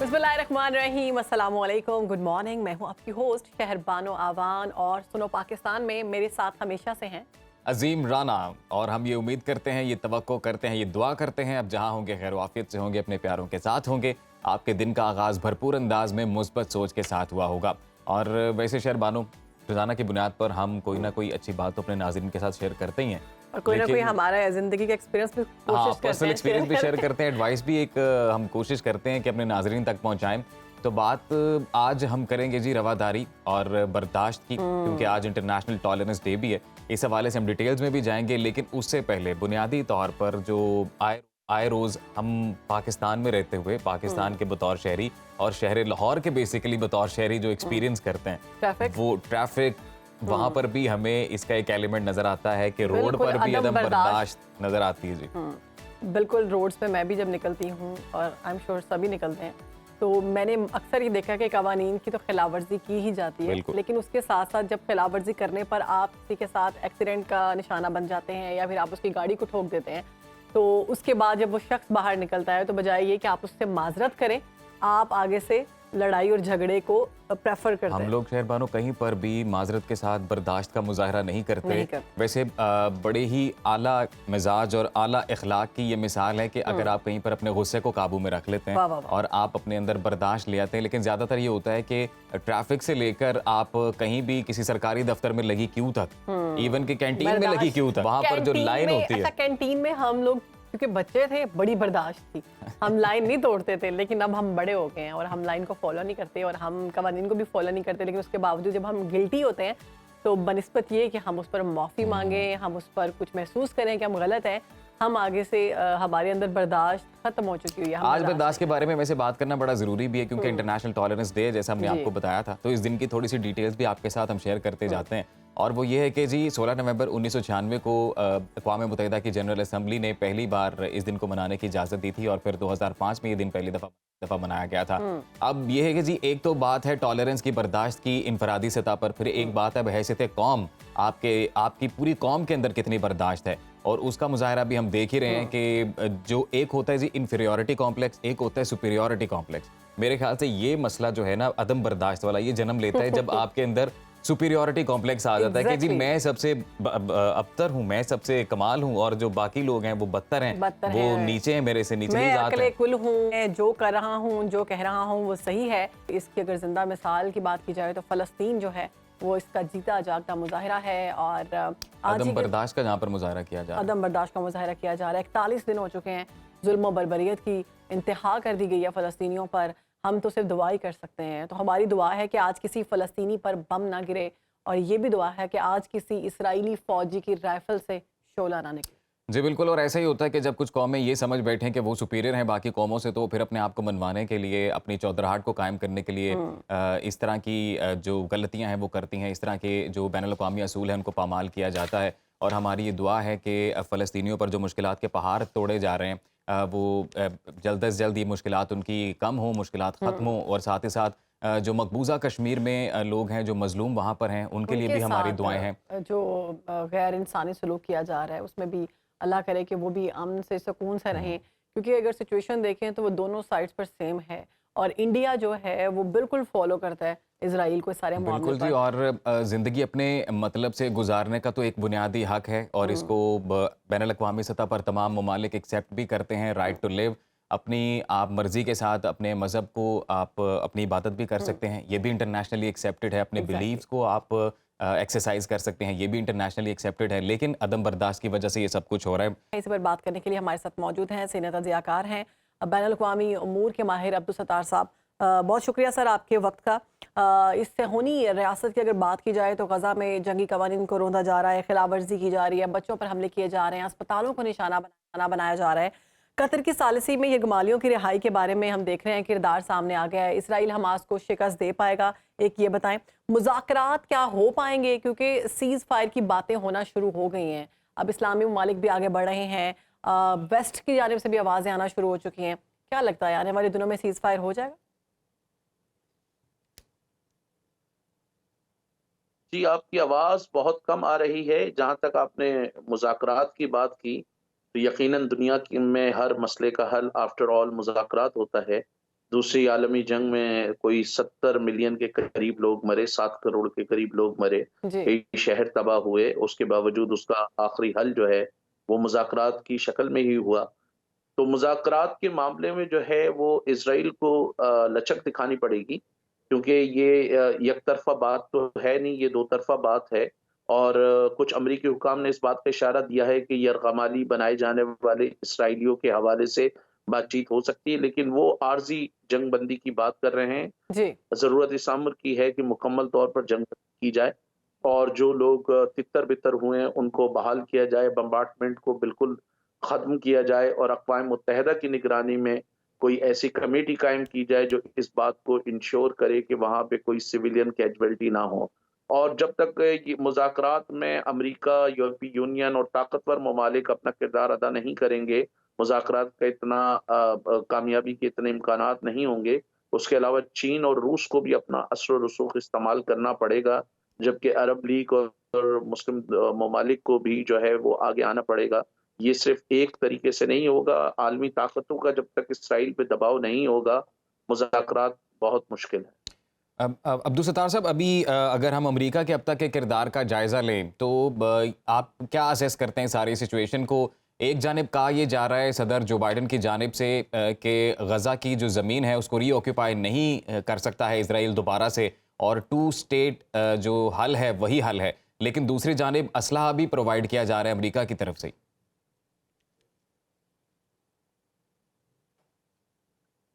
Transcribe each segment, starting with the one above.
बिस्मिल्लाहिर्रहमानिर्रहीम, अस्सलामुअलैकुम, good morning. मैं हूं आपकी होस्ट शहरबानो आवान और सुनो पाकिस्तान में मेरे साथ हमेशा से हैं अजीम राना। और हम ये उम्मीद करते हैं, ये तवक्को करते हैं, ये दुआ करते हैं अब जहाँ होंगे खैर वाफियत से होंगे, अपने प्यारों के साथ होंगे, आपके दिन का आगाज़ भरपूर अंदाज में मुस्बत सोच के साथ हुआ होगा। और वैसे शहरबानो, रोज़ाना की बुनियाद पर हम कोई ना कोई अच्छी बात तो अपने नाज़रीन के साथ शेयर करते ही हैं, और कोई ना कोई लेकिन हमारा ज़िंदगी का एक्सपीरियंस भी हाँ, कोशिश करते पर्सनल हैं शेयर एक्सपीरियंस भी शेयर करते करते हैं, एडवाइस भी एक हम कोशिश करते हैं कि अपने नाज़रीन तक पहुँचाएँ। तो बात आज हम करेंगे जी रवादारी और बर्दाश्त की, क्योंकि आज इंटरनेशनल टॉलरेंस डे भी है। इस हवाले से हम डिटेल्स में भी जाएँगे, लेकिन उससे पहले बुनियादी तौर पर जो आए आए रोज़ हम पाकिस्तान में रहते हुए, पाकिस्तान के बतौर शहरी और शहर लाहौर के बेसिकली बतौर शहरी जो एक्सपीरियंस करते हैं, ट्रैफिक। वो ट्रैफ़िक, वहाँ पर भी हमें इसका एक एलिमेंट नज़र आता है कि रोड बिल्कुल पर भी अदम अदम बर्दाश्त। बर्दाश्त नज़र आती है जी। बिल्कुल रोड्स पे मैं भी जब निकलती हूँ और आई एम श्योर सभी निकलते हैं, तो मैंने अक्सर ये देखा कि कवानीन की तो खिलाफवर्जी की ही जाती है, बिल्कुल। लेकिन उसके साथ साथ जब खिलाफवर्जी करने पर आप किसी के साथ एक्सीडेंट का निशाना बन जाते हैं या फिर आप उसकी गाड़ी को ठोक देते हैं, तो उसके बाद जब वो शख्स बाहर निकलता है तो बजाय ये कि आप उससे माजरत करें, आप आगे से लड़ाई और झगड़े को प्रेफर करते हम हैं। लोग शहरबानो कहीं पर भी माजरत के साथ बर्दाश्त का मुजाहरा नहीं करते। नहीं करते। वैसे बड़े ही आला मिजाज और आला इखलाक की ये मिसाल है कि अगर आप कहीं पर अपने गुस्से को काबू में रख लेते हैं वाह, वाह, वाह। और आप अपने अंदर बर्दाश्त ले आते हैं, लेकिन ज़्यादातर ये होता है कि ट्रैफिक से लेकर आप कहीं भी किसी सरकारी दफ्तर में लगी क्यू तक, इवन कि कैंटीन में लगी क्यू तक, वहाँ पर जो कैंटीन लाइन में, होती अच्छा है। कैंटीन में हम लोग क्योंकि बच्चे थे, बड़ी बर्दाश्त थी, हम लाइन नहीं तोड़ते थे, लेकिन अब हम बड़े हो गए हैं और हम लाइन को फॉलो नहीं करते और हम कवानीन को भी फॉलो नहीं करते, लेकिन उसके बावजूद जब हम गिल्टी होते हैं तो बनिस्बत ये कि हम उस पर माफ़ी मांगें, हम उस पर कुछ महसूस करें कि हम गलत हैं, हम आगे से हमारे अंदर बर्दाश्त खत्म हो चुकी हुई है। हम आज बर्दाश्त बर्दाश्त के बारे में वैसे बात करना बड़ा ज़रूरी भी है, क्योंकि इंटरनेशनल टॉलरेंस डे जैसा हमने जी। आपको बताया था, तो इस दिन की थोड़ी सी डिटेल्स भी आपके साथ हम शेयर करते जाते हैं। और वो ये है कि जी 16 नवंबर 1996 को अक़वाम मुत्तहिदा की जनरल असम्बली ने पहली बार इस दिन को मनाने की इजाज़त दी थी और फिर 2005 में ये दिन पहली दफ़ा मनाया गया था। अब ये है कि जी एक तो बात है टॉलरेंस की, बर्दाश्त की इनफरादी सतह पर, फिर एक बात है बहैसियत कौम, आपकी पूरी कौम के अंदर कितनी बर्दाश्त है। और उसका मुज़ाहरा भी हम देख ही रहे हैं कि जो एक होता है जी इन्फीरियॉरिटी कॉम्प्लेक्स, एक होता है सुपीरियॉरिटी कॉम्प्लेक्स। मेरे ख्याल से ये मसला जो है ना अदम बर्दाश्त वाला, ये जन्म लेता है जब आपके अंदर सुपीरियॉरिटी कॉम्प्लेक्स आ जाता है कि जी Exactly. मैं सबसे अबतर हूँ, मैं सबसे कमाल हूँ और जो बाकी लोग हैं वो बदतर हैं, बदतर वो हैं। नीचे हैं, मेरे से निचली मैं ज़ात अकले है। कुल हूँ, मैं जो कर रहा हूँ, जो कह रहा हूँ वो सही है। इसकी अगर जिंदा मिसाल की बात की जाए तो फ़लस्तीन जो है वो इसका जीता जागता मुजाहिरा है और आज अदम ही बर्दाश्त का जहाँ पर मुज़ाहरा किया जा रहा है। अदम बर्दाश्त का मुजाहिरा किया जा रहा है। 41 दिन हो चुके हैं, जुल्म और बर्बरियत की इंतहा कर दी गई है फ़लस्तीनियों पर। हम तो सिर्फ दुआ ही कर सकते हैं। तो हमारी दुआ है कि आज किसी फ़लस्तीनी पर बम ना गिरे और ये भी दुआ है कि आज किसी इसराइली फ़ौजी की राइफल से शोला ना निकले। जी बिल्कुल, और ऐसा ही होता है कि जब कुछ कौमें ये समझ बैठें कि वो सुपीरियर हैं बाकी कौमों से, तो फिर अपने आप को मनवाने के लिए, अपनी चौधराहट को कायम करने के लिए इस तरह की जो गलतियां हैं वो करती हैं, इस तरह के जो बैनुल-अक़वामी असूल हैं उनको पामाल किया जाता है। और हमारी ये दुआ है कि फ़लस्तीनियों पर जो मुश्किलात के पहाड़ तोड़े जा रहे हैं, वो जल्द से जल्द ये मुश्किलात उनकी कम हों, मुश्किलात ख़त्म हों, और साथ ही साथ जो मकबूजा कश्मीर में लोग हैं, जो मज़लूम वहाँ पर हैं, उनके लिए उनके भी हमारी साथ दुआएं हैं। जो गैर इंसानी सलूक किया जा रहा है उसमें भी अल्लाह करे कि वो भी अमन से सुकून से रहें, क्योंकि अगर सिचुएशन देखें तो वो दोनों साइड्स पर सेम है और इंडिया जो है वो बिल्कुल फॉलो करता है इजराइल को इस सारे मामले बिल्कुल जी, पर। और ज़िंदगी अपने मतलब से गुजारने का तो एक बुनियादी हक है और इसको बैनुल-अक़वामी सतह पर तमाम ममालिक एक्सेप्ट भी करते हैं, राइट टू लिव। अपनी आप मर्ज़ी के साथ अपने मज़हब को आप अपनी इबादत भी कर सकते हैं, ये भी इंटरनेशनली एक्सेप्टेड है। अपने एग्जैक्टली। बिलीव्स को आप एक्सरसाइज कर सकते हैं, ये भी इंटरनेशनली एक्सेप्टेड है, लेकिन अदम बर्दाश्त की वजह से ये सब कुछ हो रहा है। इस पर बात करने के लिए हमारे साथ मौजूद हैं सीनियर तज़ियाकार हैं, बैनुल-अक़वामी उमूर के माहिर अब्दुल सत्तार साहब। बहुत शुक्रिया सर आपके वक्त का। इस सहूनी रियासत की अगर बात की जाए तो गज़ा में जंगी कवानीन को रोंदा जा रहा है, खिलाफ वर्जी की जा रही है, बच्चों पर हमले किए जा रहे हैं, अस्पतालों को निशाना बनाया जा रहा है। कतर की सालिसी में यरगमालियों की रिहाई के बारे में हम देख रहे हैं, किरदार सामने आ गया है। इसराइल हमास को शिकस्त दे पाएगा? एक ये बताएं, मुज़ाकरात क्या हो पाएंगे, क्योंकि सीज़ फायर की बातें होना शुरू हो गई हैं, अब इस्लामी ममालिक भी आगे बढ़ रहे हैं, वेस्ट की जानिब से भी आवाज़ें आना शुरू हो चुकी हैं। क्या लगता है आने वाले दिनों में सीज़ फायर हो जाएगा? जी, आपकी आवाज़ बहुत कम आ रही है। जहाँ तक आपने मुज़ाकरात की बात की, तो यकीनन दुनिया की में हर मसले का हल आफ्टर ऑल मुज़ाकरात होता है। दूसरी आलमी जंग में कोई 70 मिलियन के करीब लोग मरे, 7 करोड़ के करीब लोग मरे, जी। कई शहर तबाह हुए। उसके बावजूद उसका आखिरी हल जो है वो मुज़ाकरात की शक्ल में ही हुआ। तो मुज़ाकरात के मामले में जो है वो इज़राइल को लचक दिखानी पड़ेगी, क्योंकि ये एक तरफ़ा बात तो है नहीं, ये दो तरफ़ा बात है। और कुछ अमरीकी हुकाम ने इस बात का इशारा दिया है कि यरग़माली बनाए जाने वाले इसराइलियों के हवाले से बातचीत हो सकती है, लेकिन वो आर्ज़ी जंगबंदी की बात कर रहे हैं। जी। ज़रूरत इस अम्र की है कि मुकम्मल तौर पर जंग की जाए और जो लोग तितर-बितर हुए हैं, उनको बहाल किया जाए, बम्बार्डमेंट को बिल्कुल ख़त्म किया जाए और अक़वाम मुत्तहिदा की निगरानी में कोई ऐसी कमेटी कायम की जाए, जो इस बात को इंश्योर करे कि वहाँ पे कोई सिविलियन कैजुअल्टी ना हो। और जब तक ये मुज़ाकरात में अमेरिका, यूरोपीय यूनियन और ताकतवर ममालिक अपना किरदार अदा नहीं करेंगे, मुज़ाकरात का इतना कामयाबी के इतने इम्कानात नहीं होंगे। उसके अलावा चीन और रूस को भी अपना असर और रसूख इस्तेमाल करना पड़ेगा, जबकि अरब लीग और मुस्लिम ममालिक को भी जो है वो आगे आना पड़ेगा। ये सिर्फ़ एक तरीके से नहीं होगा, आलमी ताकतों का जब तक इसराइल पे दबाव नहीं होगा, मुज़ाकरात बहुत मुश्किल है। अब अब्दुल सत्तार साहब, अभी अगर हम अमेरिका के अब तक के किरदार का जायज़ा लें, तो आप क्या असेस करते हैं सारी सिचुएशन को? एक जानिब कहा ये जा रहा है सदर जो बाइडन की जानिब से कि गज़ा की जो ज़मीन है उसको रीऑक्यूपाई नहीं कर सकता है इसराइल दोबारा से, और टू स्टेट जो हल है वही हल है, लेकिन दूसरी जानिब असलहा भी प्रोवाइड किया जा रहा है अमेरिका की तरफ से।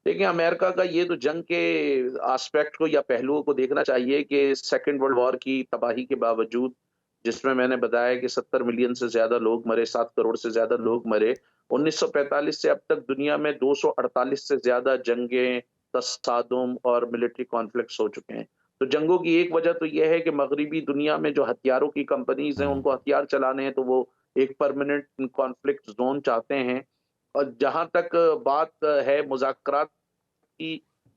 देखिए, अमेरिका का ये तो जंग के एस्पेक्ट को या पहलुओं को देखना चाहिए कि सेकंड वर्ल्ड वॉर की तबाही के बावजूद, जिसमें मैंने बताया कि 70 मिलियन से ज़्यादा लोग मरे, 7 करोड़ से ज़्यादा लोग मरे। 1945 से अब तक दुनिया में 248 से ज़्यादा जंगें, तसादुम और मिलिट्री कॉन्फ्लिक्ट्स हो चुके हैं। तो जंगों की एक वजह तो ये है कि मगरिबी दुनिया में जो हथियारों की कंपनीज़ हैं, उनको हथियार चलाने हैं, तो वो एक परमानेंट कॉन्फ्लिक्ट ज़ोन चाहते हैं। और जहाँ तक बात है मुज़ाकरात की,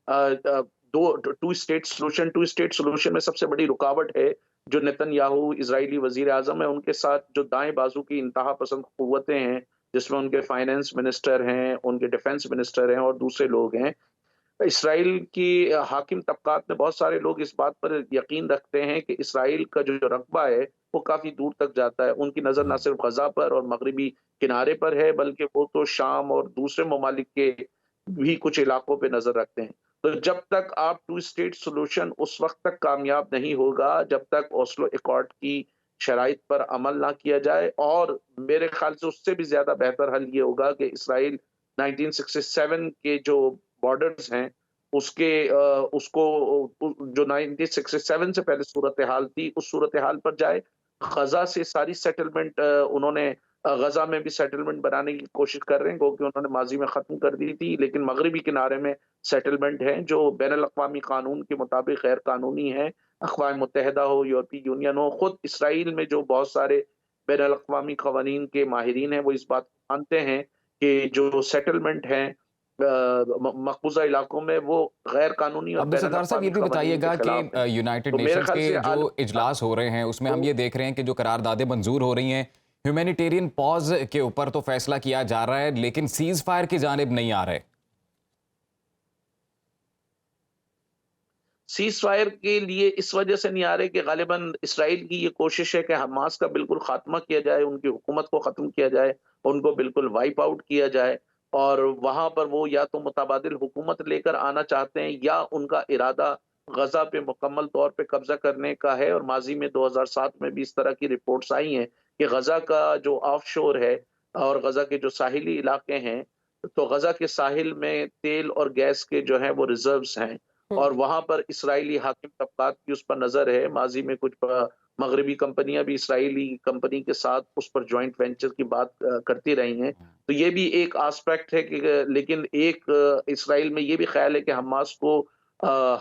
अ अ, दो टू स्टेट सॉल्यूशन में सबसे बड़ी रुकावट है, जो नेतन्याहू इज़राइली वज़ीर-ए-आज़म है, उनके साथ जो दाएँ बाजू की इंतहा पसंद क़ुव्वतें हैं, जिसमें उनके फाइनेंस मिनिस्टर हैं, उनके डिफेंस मिनिस्टर हैं और दूसरे लोग हैं। इस्राइल की हाकिम तबकात में बहुत सारे लोग इस बात पर यकीन रखते हैं कि इस्राइल का जो रक़बा है, वो काफ़ी दूर तक जाता है। उनकी नज़र ना सिर्फ़ ग़ज़ा पर और मग़रिबी किनारे पर है, बल्कि वो तो शाम और दूसरे ममालिक के भी कुछ इलाकों पे नज़र रखते हैं। तो जब तक आप टू स्टेट सॉल्यूशन उस वक़्त तक कामयाब नहीं होगा, जब तक ओस्लो अकॉर्ड की शराइत पर अमल ना किया जाए। और मेरे ख़्याल से उससे भी ज़्यादा बेहतर हल ये होगा कि इस्राइल 1967 के जो बॉर्डर्स हैं, उसके उसको जो 1967 से पहले सूरत-ए-हाल थी, उस सूरत-ए-हाल पर जाए। ग़ज़ा से सारी सेटलमेंट उन्होंने ग़ज़ा में भी सेटलमेंट बनाने की कोशिश कर रहे हैं, क्योंकि उन्होंने माज़ी में ख़त्म कर दी थी, लेकिन मग़रिबी किनारे में सेटलमेंट हैं, जो बैनुल-अक़वामी क़ानून के मुताबिक गैर कानूनी हैं। अक़वाम मुत्तहिदा हो, यूरोपीय यूनियन हो, खुद इसराइल में जो बहुत सारे बैनुल-अक़वामी क़वानीन के माहिरीन हैं, वो इस बात को मानते हैं कि जो सेटलमेंट हैं मक़बूज़ा इलाकों में, वो गैर कानूनी और अब्दुल सत्तार साहब, ये बैनुल-अक़वामी भी क़वानीन के बताइएगा कि खिलाफ हैं। यूनाइटेड तो मेरे नेशंस ख़्याल के से जो हाँ, इजलास हो रहे हैं उसमें हम तो ये देख रहे हैं कि जो करारदादें मंजूर हो रही हैं, ह्यूमैनिटेरियन पॉज़ के ऊपर तो फैसला किया जा रहा है, लेकिन सीज़ फायर की जानिब नहीं आ रहे। सीज़ फायर के लिए इस वजह से नहीं आ रहे कि ग़ालिबन इस्राइल की ये कोशिश है कि हमास का बिल्कुल ख़ात्मा किया जाए, उनकी हुकूमत को ख़त्म किया जाए, उनको बिल्कुल वाइप आउट किया जाए। और वहाँ पर वो या तो मुतबादिल हुकूमत लेकर आना चाहते हैं, या उनका इरादा ग़ज़ा पे मुकम्मल तौर पे कब्ज़ा करने का है। और माज़ी में 2007 में भी इस तरह की रिपोर्ट्स आई हैं कि ग़ज़ा का जो ऑफ़शोर है और ग़ज़ा के जो साहिली इलाके हैं, तो ग़ज़ा के साहिल में तेल और गैस के जो हैं वो रिज़र्व्स हैं। हुँ। और वहाँ पर इस्राइली हाकिम तबकात की उस पर नज़र है। माज़ी में कुछ मग़रिबी कंपनियाँ भी इस्राइली कंपनी के साथ उस पर जॉइंट वेंचर की बात करती रही हैं। तो ये भी एक एस्पेक्ट है कि लेकिन एक इस्राइल में ये भी ख़्याल है कि हमास को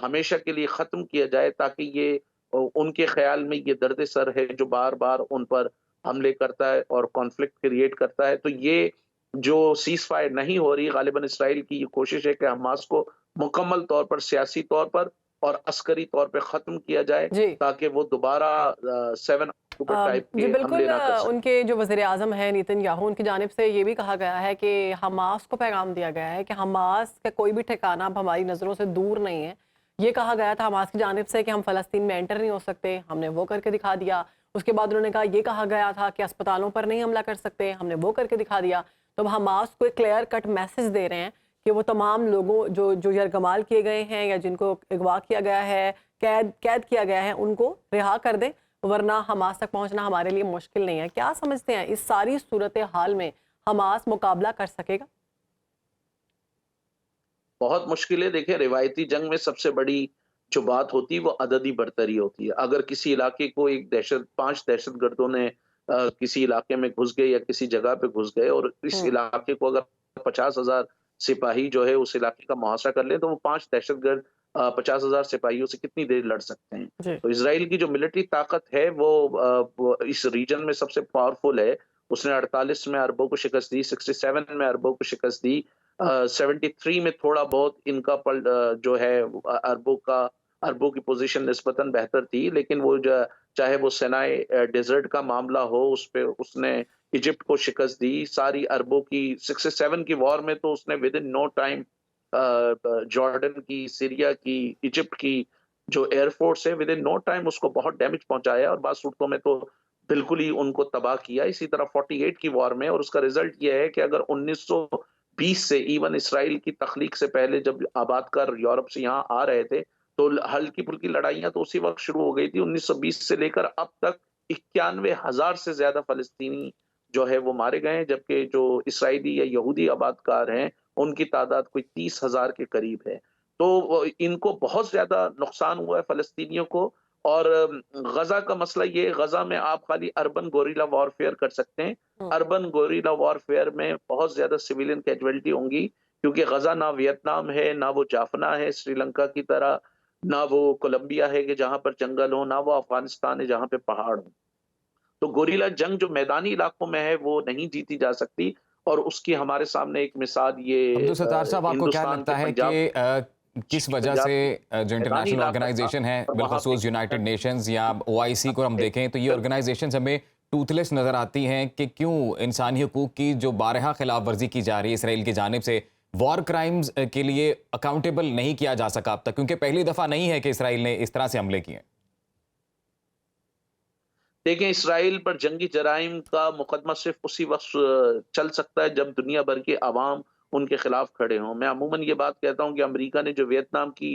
हमेशा के लिए ख़त्म किया जाए, ताकि ये उनके ख़्याल में ये दर्द-ए-सर है जो बार-बार उन पर हमले करता है और कॉन्फ्लिक्ट क्रिएट करता है। तो ये जो सीज़ फायर नहीं हो रही, ग़ालिबन इस्राइल की ये कोशिश है कि हमास को मुकम्मल तौर पर, सियासी तौर पर और अस्करी तौर पे ख़त्म किया जाए, जी। ताकि वो दोबारा 7 ऊपर टाइप जी के बिल्कुल, हमले ना कर सकें। उनके जो वज़ीर-ए-आज़म हैं नेतन्याहू, उनकी जानिब से ये भी कहा गया है कि हमास को पैगाम दिया गया है कि हमास का कोई भी ठिकाना अब हमारी नज़रों से दूर नहीं है। ये कहा गया था हमास की जानिब से कि हम फ़लस्तीन में एंटर नहीं हो सकते, हमने वो करके दिखा दिया। उसके बाद उन्होंने कहा, ये कहा गया था कि अस्पतालों पर नहीं हमला कर सकते, हमने वो करके दिखा दिया। तो अब हमास को एक क्लियर कट मैसेज दे रहे हैं कि वो तमाम लोगों जो जो यरगमाल किए गए हैं या जिनको अगवा किया गया है, कैद किया गया है, उनको रिहा कर दें, वरना हमास तक पहुंचना हमारे लिए मुश्किल नहीं है। क्या समझते हैं इस सारी सूरत हाल में हमास मुकाबला कर सकेगा? बहुत मुश्किल है। देखिए, रिवायती जंग में सबसे बड़ी जो बात होती है वो अददी बर्तरी होती है। अगर किसी इलाके को एक 5 दहशतगर्दों ने किसी इलाके में घुस गए या किसी जगह पे घुस गए और इस हम्म। इलाके को अगर 50,000 सिपाही जो है उस इलाके का मुहासरा कर लें तो वो 5 दहशतगर्द 50,000 सिपाहियों से कितनी देर लड़ सकते हैं। जी। तो इसराइल की जो मिलिट्री ताकत है वो इस रीजन में सबसे पावरफुल है। उसने 48 में अरबों को शिकस्त दी, 67 में अरबों को शिकस्त दी, 73 में थोड़ा बहुत इनका जो है अरबों की पोजीशन निस्बतन बेहतर थी, लेकिन वो जो चाहे वो सिनाई डेजर्ट का मामला हो उस पे उसने इजिप्ट को शिकस्त दी। सारी अरबों की 67 की वॉर में तो उसने within no time Jordan की, सीरिया की, इजिप्ट की जो एयरफोर्स है विद इन नो टाइम उसको बहुत डैमेज पहुंचाया और बाद सूरतों में तो बिल्कुल ही उनको तबाह किया। इसी तरह 48 की वॉर में, और उसका रिजल्ट ये है कि अगर 1920 से इवन इसराइल की तख्लीक से पहले जब आबादकार यूरोप से यहाँ आ रहे थे तो हल्की फुल्की लड़ाइयां तो उसी वक्त शुरू हो गई थी। 1920 से लेकर अब तक 91,000 से ज्यादा फलस्तीनी जो है वो मारे गए हैं, जबकि जो इसराइली या यहूदी आबादकार हैं उनकी तादाद कोई 30,000 के करीब है। तो इनको बहुत ज्यादा नुकसान हुआ है फलस्तीनियों को। और गजा का मसला ये है, गजा में आप खाली अर्बन गोरिल्ला वॉरफेयर कर सकते हैं। हम्म। अर्बन गोरिल्ला वॉरफेयर में बहुत ज्यादा सिविलियन कैजुअलिटी होंगी, क्योंकि गजा ना वियतनाम है, ना वो जाफना है श्रीलंका की तरह, ना वो कोलंबिया है कि जहां पर जंगल हो, ना वो अफगानिस्तान है जहां पे पहाड़ हो। तो गोरिल्ला जंग जो मैदानी इलाकों में है वो नहीं जीती जा सकती। और उसकी हमारे सामने एक मिसाल ये अब्दुल सत्तार साहब, आपको क्या हिंदुस्तान के लगता है पंजाब कि किस वजह पंजाब से के जो मैदानी इंटरनेशनल इलाका था ऑर्गेनाइजेशन है, और वहां बिलखसूस यूनाइटेड नेशंस या ओआईसी को हम देखें तो ये ऑर्गेनाइजेशंस हमें टूथलेस नज़र आती हैं कि क्यों इंसानी हकूक़ की जो बारहा खिलाफ वर्जी की जा रही है इसराइल की जानिब से, वॉर क्राइम्स के लिए अकाउंटेबल नहीं किया जा सका अब तक, क्योंकि पहली दफ़ा नहीं है कि इसराइल ने इस तरह से हमले किए। देखें, इसराइल पर जंगी जराइम का मुकदमा सिर्फ उसी वक्त चल सकता है जब दुनिया भर के अवाम उनके खिलाफ खड़े हों। मैं अमूमन ये बात कहता हूँ कि अमेरिका ने जो वियतनाम की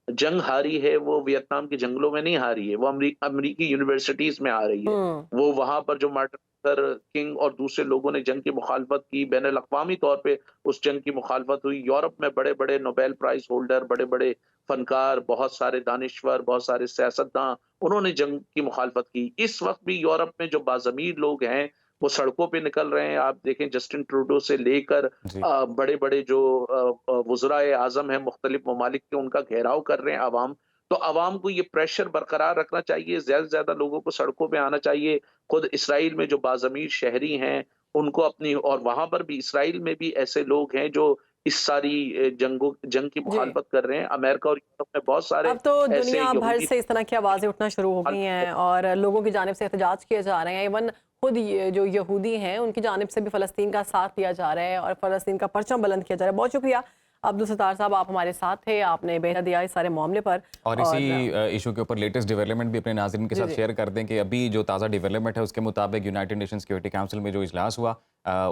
जंग हारी है वो वियतनाम के जंगलों में नहीं हारी है, वो अमरीकी यूनिवर्सिटीज में आ रही है। हम्म। वो वहां पर जो मार्टिन लूथर किंग और दूसरे लोगों ने जंग की मुखालफत की, बैन अवी तौर पे उस जंग की मुखालफत हुई। यूरोप में बड़े बड़े नोबेल प्राइज होल्डर, बड़े बड़े फनकार, बहुत सारे दानिश्वर, बहुत सारे सियासतदान, उन्होंने जंग की मुखालफत की। इस वक्त भी यूरोप में जो बाज़मीर लोग हैं वो सड़कों पे निकल रहे हैं। आप देखें, जस्टिन ट्रूडो से लेकर जी। बड़े बड़े जो वज़राए आज़म हैं मुख्तलिफ ममालिक के, उनका घेराव कर रहे हैं अवाम। तो अवाम को ये प्रेशर बरकरार रखना चाहिए, ज्यादा से ज्यादा लोगों को सड़कों पे आना चाहिए। खुद इसराइल में जो बाज़मीर शहरी हैं उनको अपनी, और वहां पर भी इसराइल में भी ऐसे लोग हैं जो इस सारी जंग की जी। मुखालफत कर रहे हैं। अमेरिका और यूरोप में बहुत सारे अब तो ऐसे दुनिया भर यहूदी से इस तरह की आवाज़ें उठना शुरू हो गई हैं और लोगों की जानिब से एहतजाज किए जा रहे हैं। इवन खुद ये जो यहूदी हैं उनकी जानिब से भी फ़लस्तीन का साथ दिया जा रहा है और फ़लस्तीन का परचम बुलंद किया जा रहा है। बहुत शुक्रिया अब्दुल सत्तार साहब, आप हमारे साथ थे, आपने बेहद दिया इस सारे मामले पर। और इसी इशू के ऊपर लेटेस्ट डेवलपमेंट भी अपने नाज़रीन के जी, साथ जी। शेयर कर दें कि अभी जो ताज़ा डेवलपमेंट है उसके मुताबिक यूनाइटेड नेशन सिक्योरिटी काउंसिल में जो इजलास हुआ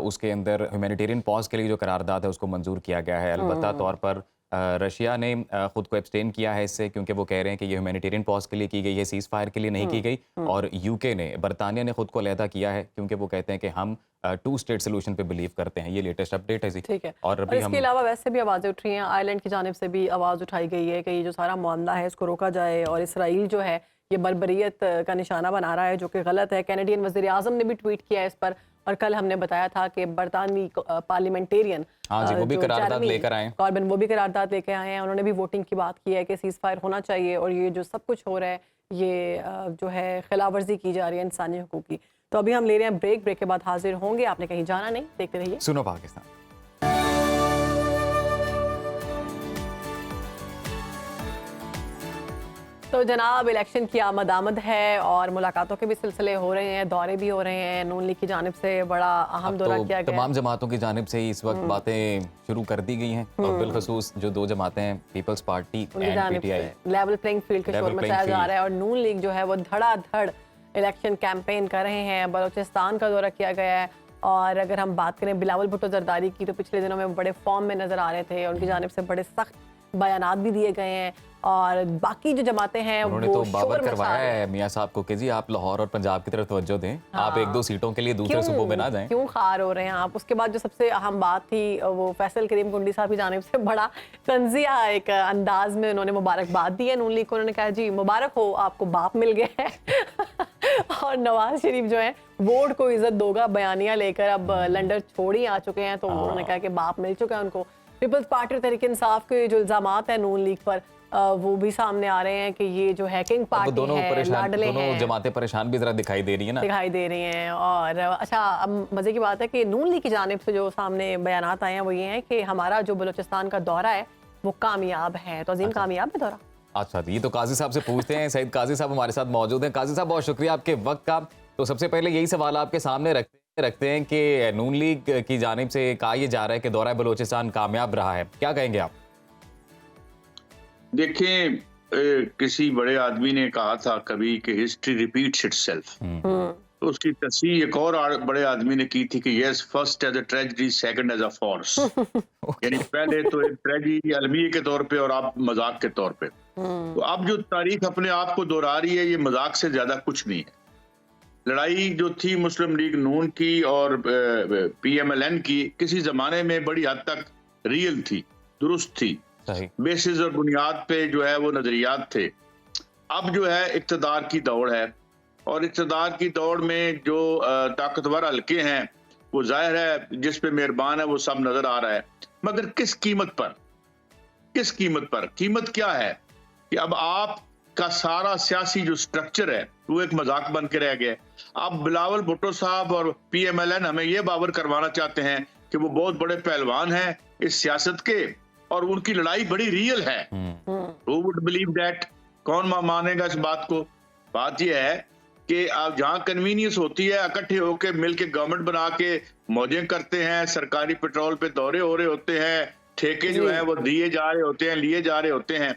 उसके अंदर ह्यूमैनिटेरियन पॉज के लिए जो करारदाद है उसको मंजूर किया गया है। अलबत्ता तौर पर रशिया ने खुद को एब्सटेन किया है इससे, क्योंकि वो कह रहे हैं कि ये ह्यूमैनिटेरियन पॉज के लिए की गई है, सीज़ फायर के लिए नहीं की गई। और यूके ने, बरतानिया ने खुद को अलहदा किया है, क्योंकि वो कहते हैं कि हम टू स्टेट सोल्यूशन पे बिलीव करते हैं। ये लेटेस्ट अपडेट है जी। ठीक है। और और अभी इसके हम अलावा वैसे भी आवाज़ें उठ रही हैं, आयरलैंड की जानिब से भी आवाज़ उठाई गई है कि ये जो सारा मामला है इसको रोका जाए और इसराइल जो है ये बर्बरियत का निशाना बना रहा है, जो कि गलत है। कैनेडियन वज़ीर आज़म ने भी ट्वीट किया है इस पर, और कल हमने बताया था कि बरतानवी पार्लियामेंटेरियन हाँ जी, वो भी करारदाद लेकर आए हैं। कॉर्बिन वो भी करारदाद लेकर आए हैं। उन्होंने भी वोटिंग की बात की है कि सीज़ फायर होना चाहिए और ये जो सब कुछ हो रहा है ये जो है खिलाफ वर्जी की जा रही है इंसानी हकूक़ की। तो अभी हम ले रहे हैं ब्रेक के बाद हाजिर होंगे। आपने कहीं जाना नहीं, देखते रहिए सुनो पाकिस्तान। तो जनाब इलेक्शन की आमद है और मुलाकातों के भी सिलसिले हो रहे हैं, दौरे भी हो रहे हैं। नून लीग की जानिब से बड़ा अहम दौरा तो किया गया। तमाम जमातों की जानिब से इस वक्त बातें शुरू कर दी गई हैं और बिलखसूस जो दो जमातें हैं, पीपल्स पार्टी उनकी एंड जानिब पीटीआई, से लेवल प्लेइंग फील्ड का Level शोर playing मचाया जा field। रहा है और नून लीग जो है वो धड़ाधड़ इलेक्शन कैंपेन कर रहे हैं। बलूचिस्तान का दौरा किया गया है और अगर हम बात करें बिलावल भुट्टो जरदारी की तो पिछले दिनों में वो बड़े फॉर्म में नजर आ रहे थे। उनकी जानिब से बड़े सख्त बयानात भी दिए गए हैं और बाकी जो जमातें हैं उन्होंने वो तो शोर बाबर मचा करवाया रहे हैं। है मियां साहब को कि जी आप लाहौर और पंजाब की तरफ तवज्जो दें, आप हाँ। एक दो सीटों के लिए दूसरे सूबों में ना जाएं। क्यों खार हो रहे हैं आप? उसके बाद जो सबसे अहम बात थी वो फैसल करीम कुंडी साहब की जानिब से बड़ा तंजिया एक अंदाज में उन्होंने मुबारकबाद दी है नून लीग को। उन्होंने कहा जी मुबारक हो, आपको बाप मिल गया है और नवाज शरीफ जो है वोट को इज्जत दोगा बयानिया लेकर अब लंडन छोड़ ही आ चुके हैं। तो उन्होंने कहा कि बाप मिल चुका है उनको। पीपल्स पार्टी और तहरीक इंसाफ के जो इल्जामात हैं नून लीग पर वो भी सामने आ रहे हैं कि ये जो हैकिंग वो पार्टी दोनों है, परेशान, लाडले दोनों हैं, जमातें परेशान भी जरा दिखाई दे रही है ना। दिखाई दे रही हैं। और अच्छा अब मजे की बात है कि नून लीग की जानिब से जो सामने बयानात आए हैं वो ये हैं कि हमारा जो बलूचिस्तान का दौरा है वो कामयाब है। तो अजीम कामयाब है दौरा? अच्छा, ये तो काजी साहब से पूछते हैं। सईद काजी साहब हमारे साथ मौजूद हैं। काजी साहब बहुत शुक्रिया आपके वक्त का। तो सबसे पहले यही सवाल आपके सामने रखते हैं कि नून लीग की जानिब से कहा यह जा रहा है कि दौरा बलूचिस्तान कामयाब रहा है, क्या कहेंगे आप? देखें, किसी बड़े आदमी ने कहा था कभी कि हिस्ट्री रिपीट्स इटसेल्फ। तो उसकी तस्वीर एक और बड़े आदमी ने की थी कि yes, first as a tragedy, second as a farce. यानी पहले तो एक ट्रेजेडी अलमिया के तौर पे और आप मजाक के तौर पे। तो अब जो तारीख अपने आप को दोहरा रही है, ये मजाक से ज्यादा कुछ नहीं है। लड़ाई जो थी मुस्लिम लीग नून की और पीएमएलएन की, किसी जमाने में बड़ी हद तक रियल थी, दुरुस्त थी, बेसिस और बुनियाद पे जो है वो नजरियात थे। अब जो है इक्तदार की दौड़ है और इक्तदार की दौड़ में जो ताकतवर हल्के हैं वो जाहिर है जिस पे मेहरबान है वो सब नजर आ रहा है। मगर किस कीमत पर? किस कीमत पर? कीमत क्या है कि अब आपका सारा सियासी जो स्ट्रक्चर है वो एक मजाक बन के रह गया। अब बिलावल भुट्टो साहब और पीएमएलएन हमें ये बावर करवाना चाहते हैं कि वो बहुत बड़े पहलवान हैं इस सियासत के और उनकी लड़ाई बड़ी रियल है। Who would believe that? कौन मानेगा इस बात को? बात यह है कि आप जहां कन्वीनियंस होती है इकट्ठे होकर मिलकर गवर्नमेंट बना के मौजें करते हैं, सरकारी पेट्रोल पे दौरे हो रहे होते हैं, ठेके जो है वो दिए जा रहे होते हैं, लिए जा रहे होते हैं।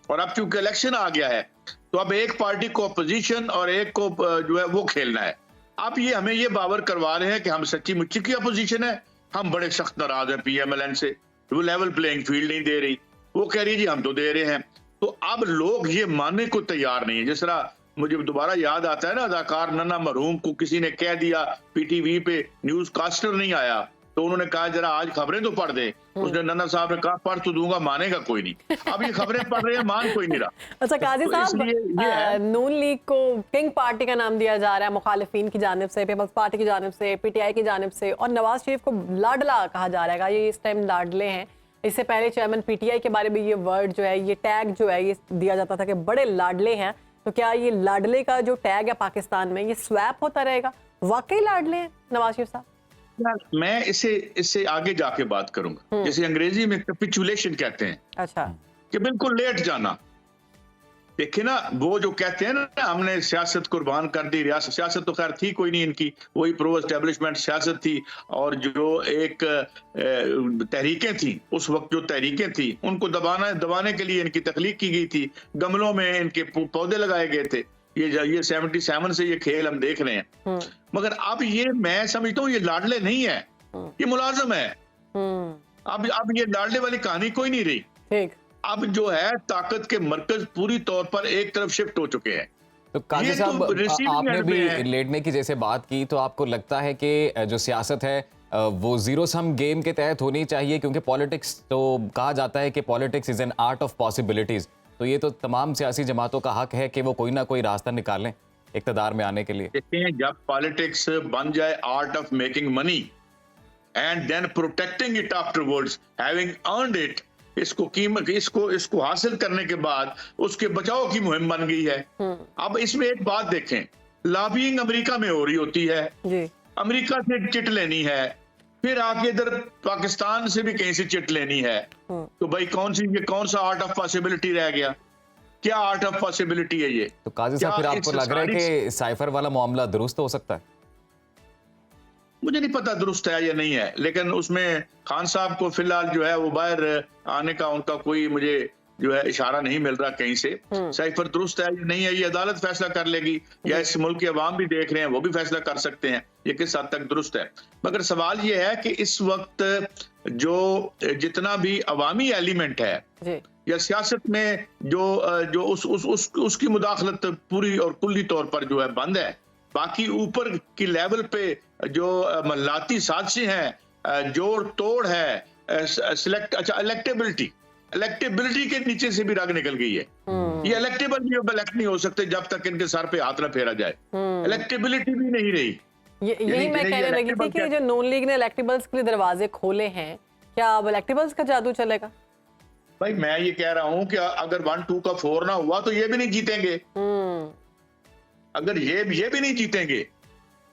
और अब चूंकि इलेक्शन आ गया है तो अब एक पार्टी को अपोजिशन और एक को जो है वो खेलना है। अब ये हमें ये बावर करवा रहे हैं कि हम सच्ची मुच्ची की अपोजिशन है। हम बड़े सख्त नाराज हैं पीएमएलएन से, वो लेवल प्लेइंग फील्ड नहीं दे रही। वो कह रही जी हम तो दे रहे हैं। तो अब लोग ये मानने को तैयार नहीं है। जिस तरह मुझे दोबारा याद आता है ना, अदाकार नन्ना मरहूम को किसी ने कह दिया, पीटीवी पे न्यूज कास्टर नहीं आया तो उन्होंने कहा जरा आज खबरें तो पढ़ दे। उसने नन्ना साहब ने कहा पढ़ तो दूंगा, मानेगा कोई नहीं। अब ये खबरें पढ़ रहे हैं, मान कोई नहीं रहा। अच्छा काजी तो साहब, नून लीग को किंग पार्टी का नाम दिया जा रहा है मुखालिफिन की जानिब से, पीपल्स पार्टी की जानिब से, पीटीआई की जानिब से, और नवाज शरीफ को लाडला कहा जा रहा है। ये इस टाइम लाडले हैं। इससे पहले चेयरमैन पीटीआई के बारे में ये वर्ड जो है, ये टैग जो है ये दिया जाता था कि बड़े लाडले हैं। तो क्या ये लाडले का जो टैग है पाकिस्तान में ये स्वैप होता रहेगा? वाकई लाडले हैं नवाज शरीफ साहब? मैं इससे आगे जाके बात करूंगा। जैसे अंग्रेजी में कैपिचुलेशन कहते हैं। अच्छा, कि बिल्कुल लेट जाना। देखिए ना, वो जो कहते हैं ना हमने सियासत कुर्बान कर दी, रियासत सियासत तो खैर थी कोई नहीं इनकी, वही प्रो एस्टेब्लिशमेंट सियासत थी। और जो एक तहरीकें थी उस वक्त, जो तहरीकें थी उनको दबाने के लिए इनकी तख्लीक की गई थी। गमलों में इनके पौधे लगाए गए थे। ये 77 से ये खेल हम देख रहे हैं। मगर अब ये मैं समझता हूँ ये लाडले नहीं है, ये मुलाजम है। अब ये लाडले वाली कहानी कोई नहीं रही। ठीक। अब जो है ताकत के मरकज पूरी तौर पर एक तरफ शिफ्ट हो चुके हैं। तो काजी साहब, आपने भी लेटने की जैसे बात की, तो आपको लगता है कि जो सियासत है वो जीरो सम गेम के तहत होनी चाहिए? क्योंकि पॉलिटिक्स, तो कहा जाता है कि politics is an art of possibilities. तो ये तो तमाम सियासी जमातों का हक है कि वो कोई ना कोई रास्ता निकालें इक़्तिदार में आने के लिए। देखते हैं, जब पॉलिटिक्स बन जाए art of making money and then protecting it afterwards, having earned it, इसको हासिल करने के बाद उसके बचाव की मुहिम बन गई है। अब इसमें एक बात देखें, लॉबिंग अमेरिका में हो रही होती है जी। अमेरिका से चिट लेनी है, फिर आके इधर पाकिस्तान से भी कहीं से चिट लेनी है। तो भाई कौन सा आर्ट ऑफ पॉसिबिलिटी रह गया? क्या आर्ट ऑफ पॉसिबिलिटी है ये? तो काजी साहब, फिर क्या आपको इस लग रहा है सारी- कि साइफर वाला मामला दुरुस्त हो सकता है? मुझे नहीं पता दुरुस्त है या नहीं है, लेकिन उसमें खान साहब को फिलहाल जो है वो बाहर आने का उनका कोई मुझे जो है इशारा नहीं मिल रहा कहीं से। साइफर दुरुस्त है या नहीं है ये अदालत फैसला कर लेगी, या इस मुल्क के अवाम भी देख रहे हैं, वो भी फैसला कर सकते हैं ये किस हद तक दुरुस्त है। मगर सवाल ये है कि इस वक्त जो जितना भी अवामी एलिमेंट है जी या सियासत में जो उसकी मुदाखलत पूरी और कुल्ली तौर पर जो है बंद है। बाकी ऊपर की लेवल पे जो मल्लाती साजिशें हैं, जोड़ तोड़ है, इलेक्टेबिलिटी के नीचे से भी रग निकल गई है। ये इलेक्टेबल भी इलेक्ट नहीं हो सकते जब तक इनके सर पे हाथ न फेरा जाए। इलेक्टेबिलिटी भी नहीं रही। यही मैं कहने लगी थी कि जो नून लीग ने इलेक्टेबल्स के लिए दरवाजे खोले हैं, क्या अब इलेक्टेबल्स का जादू चलेगा? भाई मैं ये कह रहा हूं कि अगर 1-2 का 4 ना हुआ तो ये भी नहीं जीतेंगे। अगर ये भी नहीं जीतेंगे,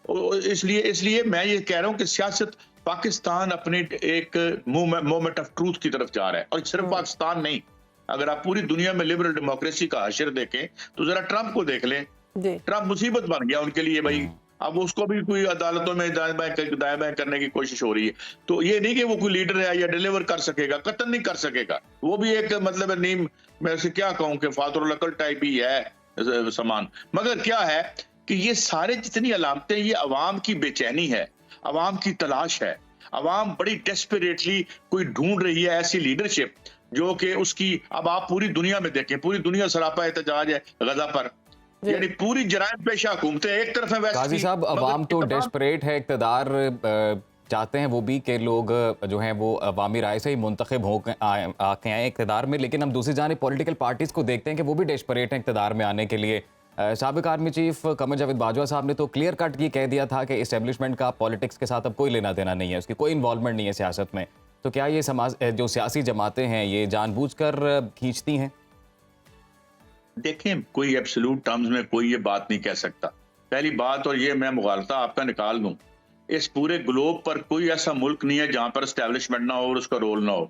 इसलिए मैं ये कह रहा हूं कि सियासत पाकिस्तान अपने एक मोमेंट ऑफ ट्रूथ की तरफ जा रहा है। और सिर्फ पाकिस्तान नहीं, अगर आप पूरी दुनिया में लिबरल डेमोक्रेसी का हशर देखें तो जरा ट्रंप को देख लें। ट्रंप मुसीबत बन गया उनके लिए भाई। अब उसको भी कोई अदालतों में दाएं बाएं करने की कोशिश हो रही है। तो ये नहीं कि वो कोई लीडर है या डिलीवर कर सकेगा, कतई नहीं कर सकेगा। वो भी एक मतलब नीम, मैं से क्या कहूं कि फातुर लकल टाइप ही है सामान। मगर क्या है कि ये सारे जितनी अलामतें, ये अवाम की बेचैनी है, अवाम की तलाश है। अवाम बड़ी डेस्परेटली कोई ढूंढ रही है ऐसी लीडरशिप जो कि उसकी, अब आप पूरी दुनिया में देखें, पूरी दुनिया सरापा एहतजाज है गजा पर, यानी पूरी जराइम पेशा घूमते हैं एक तरफ है वैसे। काजी साहब, अवाम तो डेस्परेट है, इक़्तिदार चाहते हैं वो भी कि लोग जो हैं वो अवामी राय से ही मुंतखब हो आके आए इक़्तिदार में, लेकिन हम दूसरी जानिब पॉलिटिकल पार्टीज़ को देखते हैं कि वो भी डेस्परेट हैं इक़्तिदार में आने के लिए। साबिक आर्मी चीफ कमर जावेद बाजवा साहब ने तो क्लियर कट ये कह दिया था कि इस्टेब्लिशमेंट का पॉलिटिक्स के साथ अब कोई लेना देना नहीं है, उसकी कोई इन्वॉल्वमेंट नहीं है सियासत में। तो क्या ये समाज जो सियासी जमातें हैं ये जानबूझकर खींचती हैं? देखें, कोई एब्सोल्यूट टर्म्स में कोई ये बात नहीं कह सकता। पहली बात, और ये मैं मुगालता आपका निकाल दूं, इस पूरे ग्लोब पर कोई ऐसा मुल्क नहीं है जहां पर एस्टेब्लिशमेंट ना हो और उसका रोल ना हो।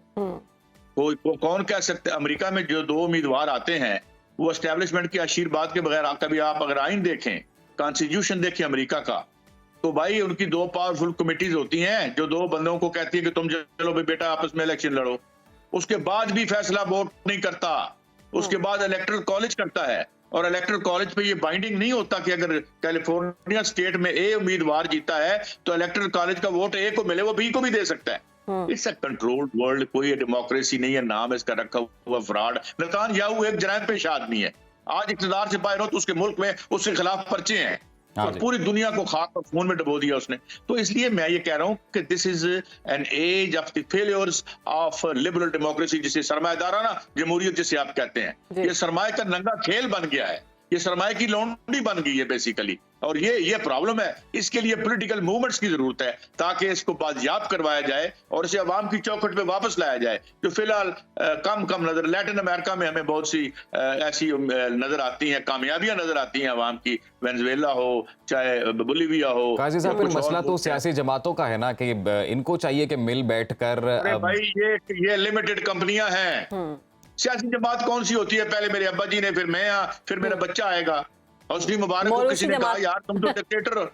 कौन कह सकते? अमेरिका में जो 2 उम्मीदवार आते हैं वो एस्टेब्लिशमेंट के आशीर्वाद के बगैर, कभी आप अगर आइन देखें, कॉन्स्टिट्यूशन देखें अमेरिका का, तो भाई उनकी 2 पावरफुल कमिटीज होती हैं जो 2 बंदों को कहती है कि तुम चलो भाई बेटा आपस में इलेक्शन लड़ो। उसके बाद भी फैसला वोट नहीं करता, उसके बाद इलेक्टरल कॉलेज करता है। और इलेक्टरल कॉलेज पे ये बाइंडिंग नहीं होता कि अगर कैलिफोर्निया स्टेट में ए उम्मीदवार जीता है तो इलेक्टरल कॉलेज का वोट ए को मिले, वो बी को भी दे सकता है। इट्स अ कंट्रोल्ड वर्ल्ड, कोई डेमोक्रेसी नहीं है, नाम इसका रखा हुआ फ्रॉड। नेतन्याहू एक जराइम पेश आदमी है, आज इक़्तिदार से बाहर हो तो उसके मुल्क में उसके खिलाफ पर्चे हैं और पूरी दुनिया को खाक और खून में डुबो दिया उसने। तो इसलिए मैं ये कह रहा हूं कि this is an age of the failures of liberal democracy, जिसे सरमायादाराना जमहूरियत जिसे आप कहते हैं। ये सरमाए का नंगा खेल बन गया है, ये सरमाए की लौंडी बन गई है बेसिकली। और ये प्रॉब्लम है। इसके लिए पॉलिटिकल मूवमेंट्स की जरूरत है ताकि इसको बाजियाब करवाया जाए और इसे अवाम की चौखट पे वापस लाया जाए। जो फिलहाल कम नजर लैटिन अमेरिका में हमें बहुत सी ऐसी नजर आती हैं, कामयाबियां नजर आती हैं अवाम की, वेनेजुएला हो चाहे बोलिविया हो। काजी साहब, फिर मसला तो सियासी जमातों का है ना कि इनको चाहिए कि मिल बैठ कर। भाई ये लिमिटेड कंपनियां हैं। सियासी जमात कौन सी होती है? पहले मेरे अब्बा जी ने, फिर मैं, फिर मेरा बच्चा आएगा। हौसनी मुबारक को किसी ने कहा यार तुम तो डिक्टेटर हो,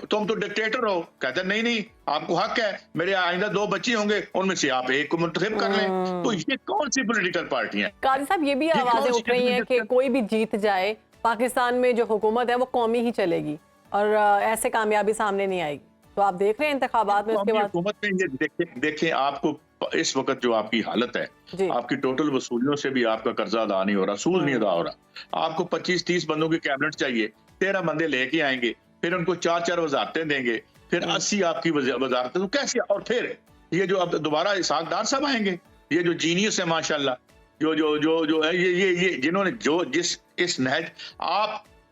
तुम तो डिक्टेटर हो। कहते नहीं, आपको हक है, मेरे आइंदा 2 बच्चे होंगे, उनमें से आप एक को मुंतखब कर लें। तो ये कौन सी पॉलिटिकल पार्टियां? काजी साहब, ये भी आवाजें उठ रही हैं कि कोई भी जीत जाए, पाकिस्तान में जो हुकूमत है वो कौमी ही चलेगी और ऐसे कामयाबी सामने नहीं आएगी। तो आप देख रहे हैं इंतखाबात में उसके बाद हुकूमत में ये देखें आपको इस वक्त जो आपकी हालत है, आपकी टोटल वसूलियों से भी आपका कर्जा अदा नहीं हो रहा, सूद नहीं अदा हो रहा। आपको 25-30 बंदों की कैबिनेट चाहिए, 13 बंदे लेके आएंगे, फिर उनको 4-4 वजारतें देंगे, फिर 80 आपकी वजारतें, तो कैसे? और फिर ये जो अब दोबारा इसहाक डार साहब आएंगे, ये जो जीनियस है माशाल्लाह, जो है ये जिन्होंने जिस इस नहज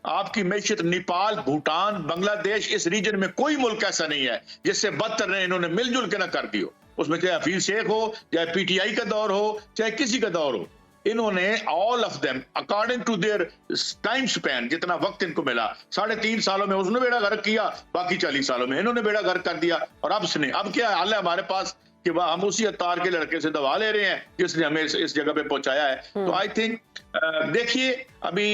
आपकी मैशत नेपाल, भूटान, बांग्लादेश, इस रीजन में कोई मुल्क ऐसा नहीं है जिससे बदतर ने इन्होंने मिलजुल के ना कर दियो। उसमें चाहे हफीज शेख हो, चाहे पीटीआई का दौर हो, चाहे किसी का दौर हो, इन्होंने all of them according to their time span, जितना वक्त इनको मिला, 3.5 सालों में उसने बेड़ा गर्क किया, बाकी 40 सालों में इन्होंने बेड़ा गर्क कर दिया। और अब क्या हाल है हमारे पास? कि वह हम उसी अत्तार के लड़के से दवा ले रहे हैं जिसने हमें इस जगह पे पहुंचाया है। तो आई थिंक देखिए अभी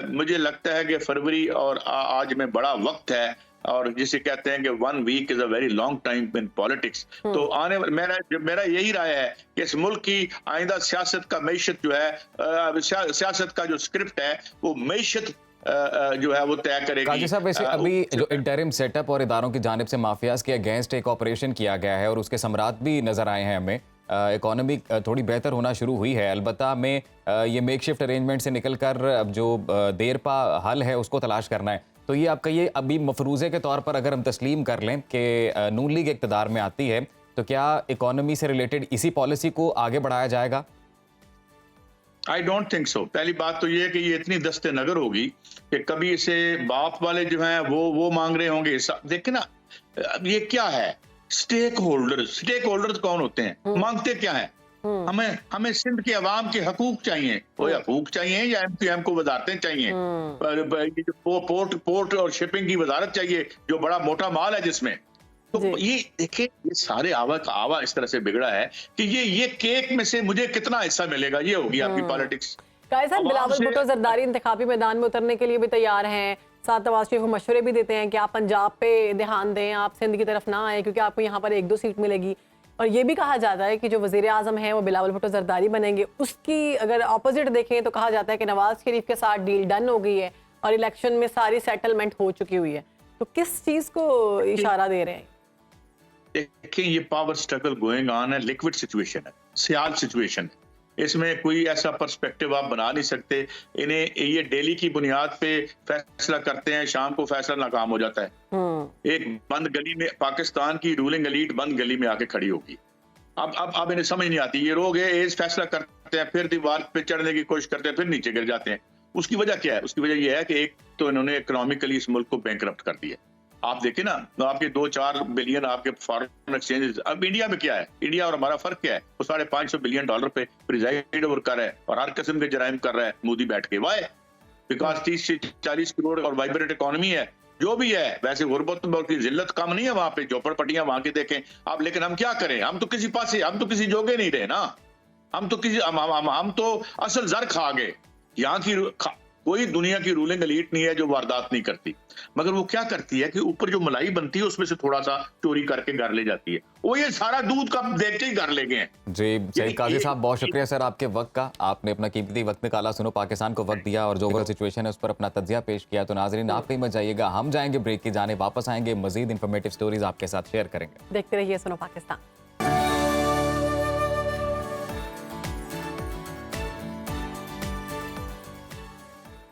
मुझे लगता है कि फरवरी और आज में बड़ा वक्त है, और जिसे कहते हैं कि 1 week is a very long time in politics. तो आने मेरा यही राय है कि इस मुल्क की आइंदा सियासत का मैशत जो है, सियासत का जो स्क्रिप्ट है वो मैशत जो है वो तय करेगी। काजी साहब, वैसे अभी जो इंटरिम सेटअप और इदारों की जानिब से माफियाज के अगेंस्ट एक ऑपरेशन किया गया है और उसके समरात भी नजर आए हैं हमें, इकोनॉमी थोड़ी बेहतर होना शुरू हुई है, अलबत्ता में ये मेकशिफ्ट अरेंजमेंट से निकलकर अब जो देरपा हल है उसको तलाश करना है। तो ये आपका ये अभी मफरूज़े के तौर पर अगर हम तस्लीम कर लें कि नून लीग इक़्तिदार में आती है तो क्या इकोनॉमी से रिलेटेड इसी पॉलिसी को आगे बढ़ाया जाएगा? I don't think so. पहली बात तो ये है कि ये इतनी दस्ते नगर होगी कि कभी इसे बाप वाले जो हैं वो मांग रहे होंगे। देखिए ना, अब ये क्या है, स्टेक होल्डर्स कौन होते हैं, मांगते क्या है? हमें सिंध के अवाम के हकूक चाहिए, वो हकूक चाहिए या एमपीएम को वजारतें चाहिए, पोर्ट और शिपिंग की वजारत चाहिए जो बड़ा मोटा माल है जिसमें। तो ये देखिए, ये सारे आवा इस तरह से बिगड़ा है कि ये केक में से मुझे कितना हिस्सा मिलेगा, ये होगी आपकी पॉलिटिक्स। बिलावल भुट्टो जरदारी इंतखाबी मैदान में उतरने के लिए भी तैयार हैं, साथ नवाज शरीफ को मशवरे भी देते हैं कि आप पंजाब पे ध्यान दें, आप सिंध की तरफ ना आए क्योंकि आपको यहाँ पर 1-2 सीट मिलेगी। और ये भी कहा जाता है कि जो वजीर आजम है वो बिलावल भुट्टो जरदारी बनेंगे। उसकी अगर ऑपोजिट देखें तो कहा जाता है कि नवाज शरीफ के साथ डील डन हो गई है और इलेक्शन में सारी सेटलमेंट हो चुकी हुई है। तो किस चीज को इशारा दे रहे हैं? देखिए, ये पावर स्ट्रगल गोइंग ऑन है, लिक्विड सिचुएशन है, सियाल सिचुएशन है। इसमें कोई ऐसा पर्सपेक्टिव आप बना नहीं सकते। इन्हें ये डेली की बुनियाद पे फैसला करते हैं, शाम को फैसला नाकाम हो जाता है। एक बंद गली में पाकिस्तान की रूलिंग एलीट बंद गली में आके खड़ी होगी। अब इन्हें समझ नहीं आती, ये लोग एज फैसला करते हैं, फिर दीवार पे चढ़ने की कोशिश करते हैं, फिर नीचे गिर जाते हैं। उसकी वजह क्या है? उसकी वजह यह है कि एक तो इन्होंने इकोनॉमिकली इस मुल्क को बैंकरप्ट कर दिया। आप देखें ना, तो आपके 2-4 बिलियन आपके फॉरेन एक्सचेंज। अब इंडिया में क्या है, इंडिया और हमारा फर्क क्या है? वो $550 बिलियन पे प्रिजाइड ओवर कर रहा है और हर किस्म के जराइम कर रहा है मोदी बैठ के। वाई? बिकॉज 30 से 40 करोड़ और वाइब्रेंट इकोनॉमी है। जो भी है, वैसे गुर्बत की जिल्लत कम नहीं है वहां पे, झोपड़पट्टियां वहां की देखें आप। लेकिन हम क्या करें, हम तो किसी जोगे नहीं रहे ना। हम तो असल जर खा गए। यहाँ की कोई दुनिया की रूलिंग एलीट नहीं है जो वारदात नहीं करती, मगर वो क्या करती है कि ऊपर जो मलाई बनती है उसमें से थोड़ा सा चोरी करके घर ले जाती है। वो ये सारा दूध कप देख के ही घर ले गए हैं। जी सईद काजी साहब, बहुत शुक्रिया सर आपके वक्त का। आपने अपना कीमती वक्त निकाला, सुनो पाकिस्तान को वक्त दिया और जो ओवरऑल सिचुएशन है उस पर अपना तज्जिया पेश किया। तो नाजरीन, आप कहीं मत जाइएगा, हम जाएंगे ब्रेक की जाने, वापस आएंगे, मजीद इंफॉर्मेटिव स्टोरीज आपके साथ शेयर करेंगे। देखते रहिए सुनो पाकिस्तान।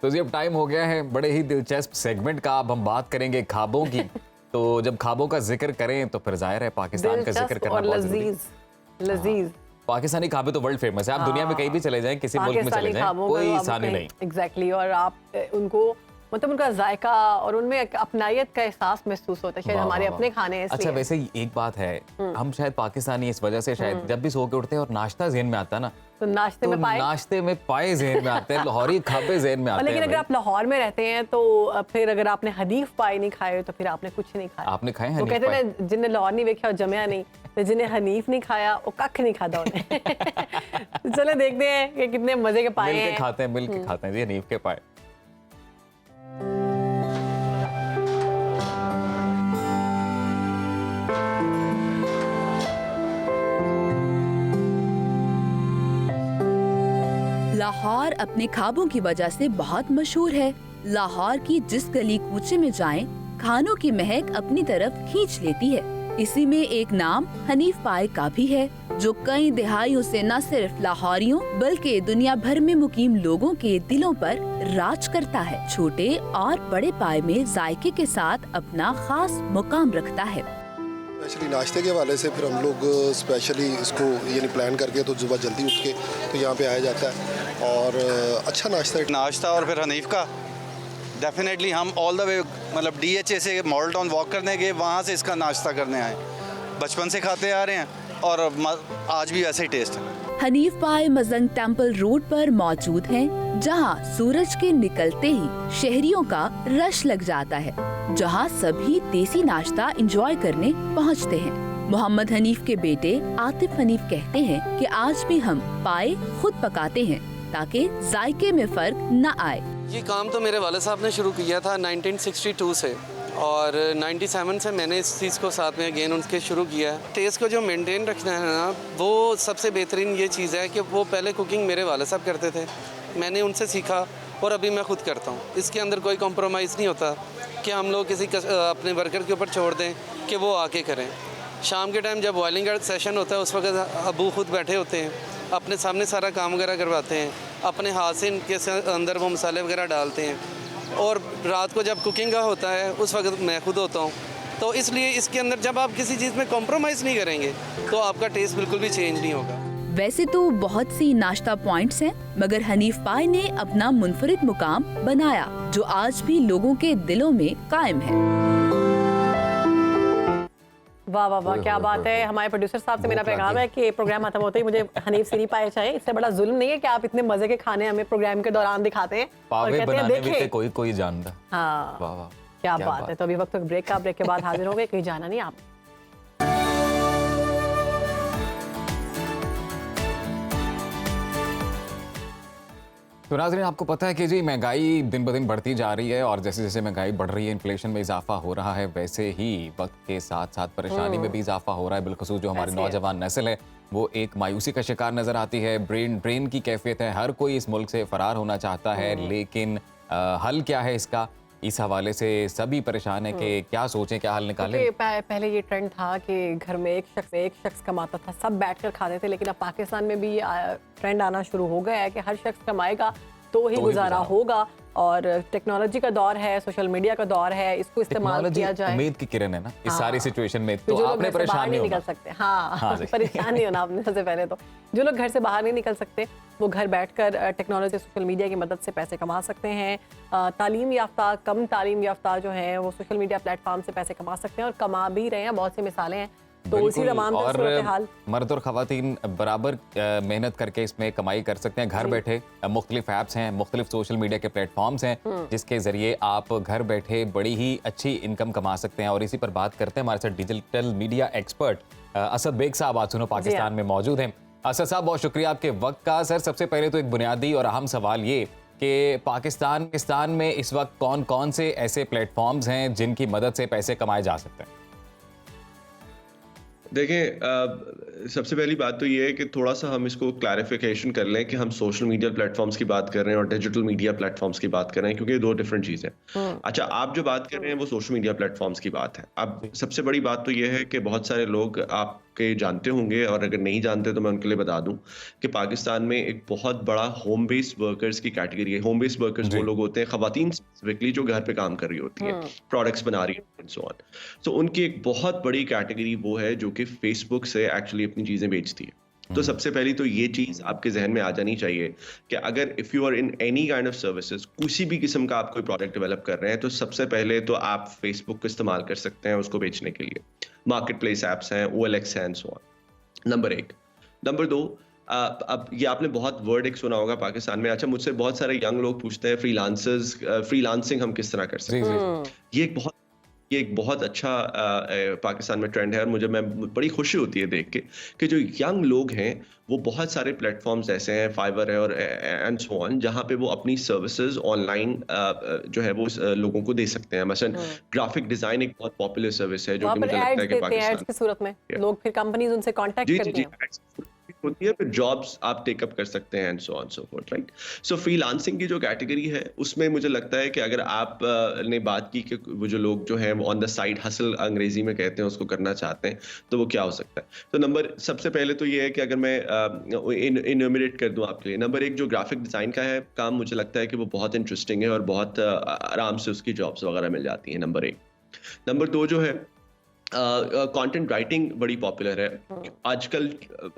तो जी अब टाइम हो गया है बड़े ही दिलचस्प सेगमेंट का। अब हम बात करेंगे ख्वाबों की। तो जब ख्वाबों का जिक्र करें तो फिर जाहिर है पाकिस्तान का जिक्र करना बहुत जरूरी है। लजीज पाकिस्तानी ख्वाबें तो वर्ल्ड फेमस है। आप दुनिया में कहीं भी चले जाएं, किसी मुल्क में चले जाएं, कोई आसानी नहीं। एग्जैक्टली। और आप उनको मतलब उनका जायका और उनमें एक अपनायत का एहसास महसूस होता है। शायद हमारे अपने खाने हैं। अच्छा, वैसे एक बात है, हम शायद पाकिस्तानी इस वजह से शायद जब भी सो के उठते हैं और नाश्ता ज़हन में आता है ना, तो नाश्ते में पाए ज़हन में आते हैं, लाहौरी खाबे ज़हन में आते हैं। लेकिन अगर आप लाहौर में रहते हैं तो फिर अगर आपने हनीफ पाए नहीं खाए तो फिर आपने कुछ नहीं खाया। आपने खाए? वो कहते हैं जिन्हें लाहौर नहीं देखा और जमया नहीं, तो जिन्हें हनीफ नहीं खाया वो कख नहीं खाता उन्हें। चले देखते हैं कि कितने मजे के पाए हैं। मिल के खाते हैं जी हनीफ के पाए। लाहौर अपने ख्वाबों की वजह से बहुत मशहूर है। लाहौर की जिस गली कूचे में जाएं, खानों की महक अपनी तरफ खींच लेती है। इसी में एक नाम हनीफ पाए का भी है, जो कई दहाइयों से न सिर्फ लाहौरियों बल्कि दुनिया भर में मुकीम लोगों के दिलों पर राज करता है। छोटे और बड़े पाए में जायके के साथ अपना खास मुकाम रखता है। स्पेशली नाश्ते के हवाले से फिर हम लोग स्पेशली इसको यानी प्लान करके तो सुबह जल्दी उठ के तो यहाँ पे आया जाता है और अच्छा नाश्ता और फिर हनीफ का डेफिनेटली हम ऑल द वे मतलब DHA से मॉडल टाउन वॉक करने गए, वहाँ से इसका नाश्ता करने आए। बचपन से खाते आ रहे हैं और आज भी वैसे ही टेस्ट है। हनीफ पाए मजंग टेम्पल रोड पर मौजूद हैं, जहां सूरज के निकलते ही शहरियों का रश लग जाता है, जहां सभी देसी नाश्ता एंजॉय करने पहुंचते हैं। मोहम्मद हनीफ के बेटे आतिफ हनीफ कहते हैं कि आज भी हम पाए खुद पकाते हैं ताकि जायके में फर्क न आए। ये काम तो मेरे वाले साहब ने शुरू किया था 1962 से, और 97 से मैंने इस चीज़ को साथ में अगेन उनके शुरू किया है। टेस्ट को जो मेंटेन रखना है ना, वो सबसे बेहतरीन ये चीज़ है कि वो पहले कुकिंग मेरे वाले साहब करते थे, मैंने उनसे सीखा और अभी मैं खुद करता हूँ। इसके अंदर कोई कॉम्प्रोमाइज़ नहीं होता कि हम लोग किसी अपने वर्कर के ऊपर छोड़ दें कि वो आके करें। शाम के टाइम जब बॉयलिंग का सेशन होता है उस वक्त अबू खुद बैठे होते हैं, अपने सामने सारा काम वगैरह करवाते हैं, अपने हाथ से इनके अंदर वो मसाले वगैरह डालते हैं, और रात को जब कुकिंग का होता है उस वक्त मैं खुद होता हूँ। तो इसलिए इसके अंदर जब आप किसी चीज़ में कॉम्प्रोमाइज़ नहीं करेंगे तो आपका टेस्ट बिल्कुल भी चेंज नहीं होगा। वैसे तो बहुत सी नाश्ता पॉइंट्स हैं, मगर हनीफ पाई ने अपना मुनफरिद मुकाम बनाया जो आज भी लोगों के दिलों में कायम है। वाह वाह वाह, क्या बात है। हमारे प्रोड्यूसर साहब से मेरा पैगाम है कि प्रोग्राम खत्म होते ही मुझे हनीफ सीरी पाए चाहिए। इससे बड़ा जुल्म नहीं है कि आप इतने मजे के खाने हमें प्रोग्राम के दौरान दिखाते हैं और पावे कहते हैं बनाने भी देखिए। ते कोई कोई जानता। हाँ, वाह वाह, क्या बात है। तो अभी वक्त ब्रेक का, ब्रेक के बाद हाजिर हो गए, कहीं जाना नहीं आप। तो नाज़रीन, आपको पता है कि जी महंगाई दिन ब दिन बढ़ती जा रही है, और जैसे जैसे महंगाई बढ़ रही है, इन्फ्लेशन में इजाफा हो रहा है, वैसे ही वक्त के साथ साथ परेशानी में भी इजाफा हो रहा है। बिलखुसूस जो हमारी नौजवान नस्ल है वो एक मायूसी का शिकार नजर आती है। ड्रेन की कैफियत है, हर कोई इस मुल्क से फरार होना चाहता है, लेकिन हल क्या है इसका, इस हवाले से सभी परेशान है कि क्या सोचें, क्या हल निकालें। पहले ये ट्रेंड था कि घर में एक शख्स कमाता था, सब बैठकर खाते थे, लेकिन अब पाकिस्तान में भी ये ट्रेंड आना शुरू हो गया है कि हर शख्स कमाएगा तो ही गुजारा होगा। और टेक्नोलॉजी का दौर है, सोशल मीडिया का दौर है, इसको इस्तेमाल किया जाए। उम्मीद की किरण है ना इस सारी सिचुएशन में, तो जो लोग आपने घर से परेशान बाहर नहीं नहीं होना। निकल सकते। हाँ, परेशान नहीं होना आपने। सबसे पहले तो जो लोग घर से बाहर नहीं निकल सकते वो घर बैठकर टेक्नोलॉजी, सोशल मीडिया की मदद से पैसे कमा सकते हैं। तालीम याफ्ता, कम तालीम याफ्ता जो हैं वो सोशल मीडिया प्लेटफॉर्म से पैसे कमा सकते हैं और कमा भी रहे हैं। बहुत सी मिसालें हैं। तो उसी तमाम और मर्द और खवातीन बराबर मेहनत करके इसमें कमाई कर सकते हैं घर बैठे। मुख्तलिफ ऐप्स हैं, मुख्तलिफ सोशल मीडिया के प्लेटफॉर्म्स हैं जिसके जरिए आप घर बैठे बड़ी ही अच्छी इनकम कमा सकते हैं। और इसी पर बात करते हैं, हमारे साथ digital media expert Asad Baig साहब आज सुनो पाकिस्तान में मौजूद हैं। असद साहब, बहुत शुक्रिया आपके वक्त का। सर, सबसे पहले तो एक बुनियादी और अहम सवाल ये कि पाकिस्तान में इस वक्त कौन कौन से ऐसे प्लेटफॉर्म्स हैं जिनकी मदद से पैसे कमाए जा सकते हैं? देखें, सबसे पहली बात तो ये है कि थोड़ा सा हम इसको क्लैरिफिकेशन कर लें कि हम सोशल मीडिया प्लेटफॉर्म्स की बात कर रहे हैं और डिजिटल मीडिया प्लेटफॉर्म्स की बात कर रहे हैं, क्योंकि ये दो डिफरेंट चीज़ें हैं। अच्छा, आप जो बात कर रहे हैं वो सोशल मीडिया प्लेटफॉर्म्स की बात है। अब सबसे बड़ी बात तो ये है कि बहुत सारे लोग आपके जानते होंगे, और अगर नहीं जानते तो मैं उनके लिए बता दूं कि पाकिस्तान में एक बहुत बड़ा होम बेस्ड वर्कर्स की कैटेगरी है। होम बेस्ड वर्कर्स वो लोग होते हैं, खवातीन स्पेसिफिकली, जो घर पे काम कर रही होती हैं, प्रोडक्ट्स बना रही हैं, सो ऑन। तो उनकी एक बहुत बड़ी कैटेगरी वो है जो कि फेसबुक से एक्चुअली अपनी चीजें बेचती है। तो सबसे पहली तो ये चीज आपके जहन में आ जानी चाहिए कि अगर if you are in any kind of services, किसी भी किस्म का आप कोई प्रोडक्ट डेवलप कर रहे हैं, तो सबसे पहले तो आप फेसबुक को इस्तेमाल कर सकते हैं उसको बेचने के लिए। मार्केट प्लेस ऐप्स हैं, OLX हैं, सो ऑन। नंबर 1। नंबर 2, अब ये आपने बहुत वर्ड एक सुना होगा पाकिस्तान में। अच्छा, मुझसे बहुत सारे यंग लोग पूछते हैं फ्रीलांसिंग हम किस तरह कर सकते हैं। ये एक बहुत अच्छा पाकिस्तान में ट्रेंड है, और मैं बड़ी खुशी होती है देख के कि जो यंग लोग हैं वो बहुत सारे प्लेटफॉर्म्स ऐसे हैं, फाइवर है और एंड सो ऑन, जहाँ पे वो अपनी सर्विसेज ऑनलाइन जो है वो लोगों को दे सकते हैं। मसलन ग्राफिक डिजाइन एक बहुत पॉपुलर सर्विस है जो कि मुझे लगता है कि पाकिस्तान की सूरत में लोग फिर कंपनीज उनसे कांटेक्ट करती हैं, होती है, फिर जॉब्स आप टेकअप कर सकते हैं and so on so fourth, right. So freelancing की जो कैटेगरी है उसमें मुझे लगता है कि अगर आप ने बात की कि वो जो लोग जो हैं ऑन द साइड हसल अंग्रेजी में कहते हैं उसको करना चाहते हैं, तो वो क्या हो सकता है। तो सबसे पहले तो ये है कि अगर मैं इन्यूमरेट कर दूं आपके लिए, नंबर 1 जो ग्राफिक डिजाइन का है काम, मुझे लगता है कि वो बहुत इंटरेस्टिंग है और बहुत आराम से उसकी जॉब्स वगैरह मिल जाती हैं, नंबर 1। नंबर 2 जो है कंटेंट राइटिंग बड़ी पॉपुलर है आजकल,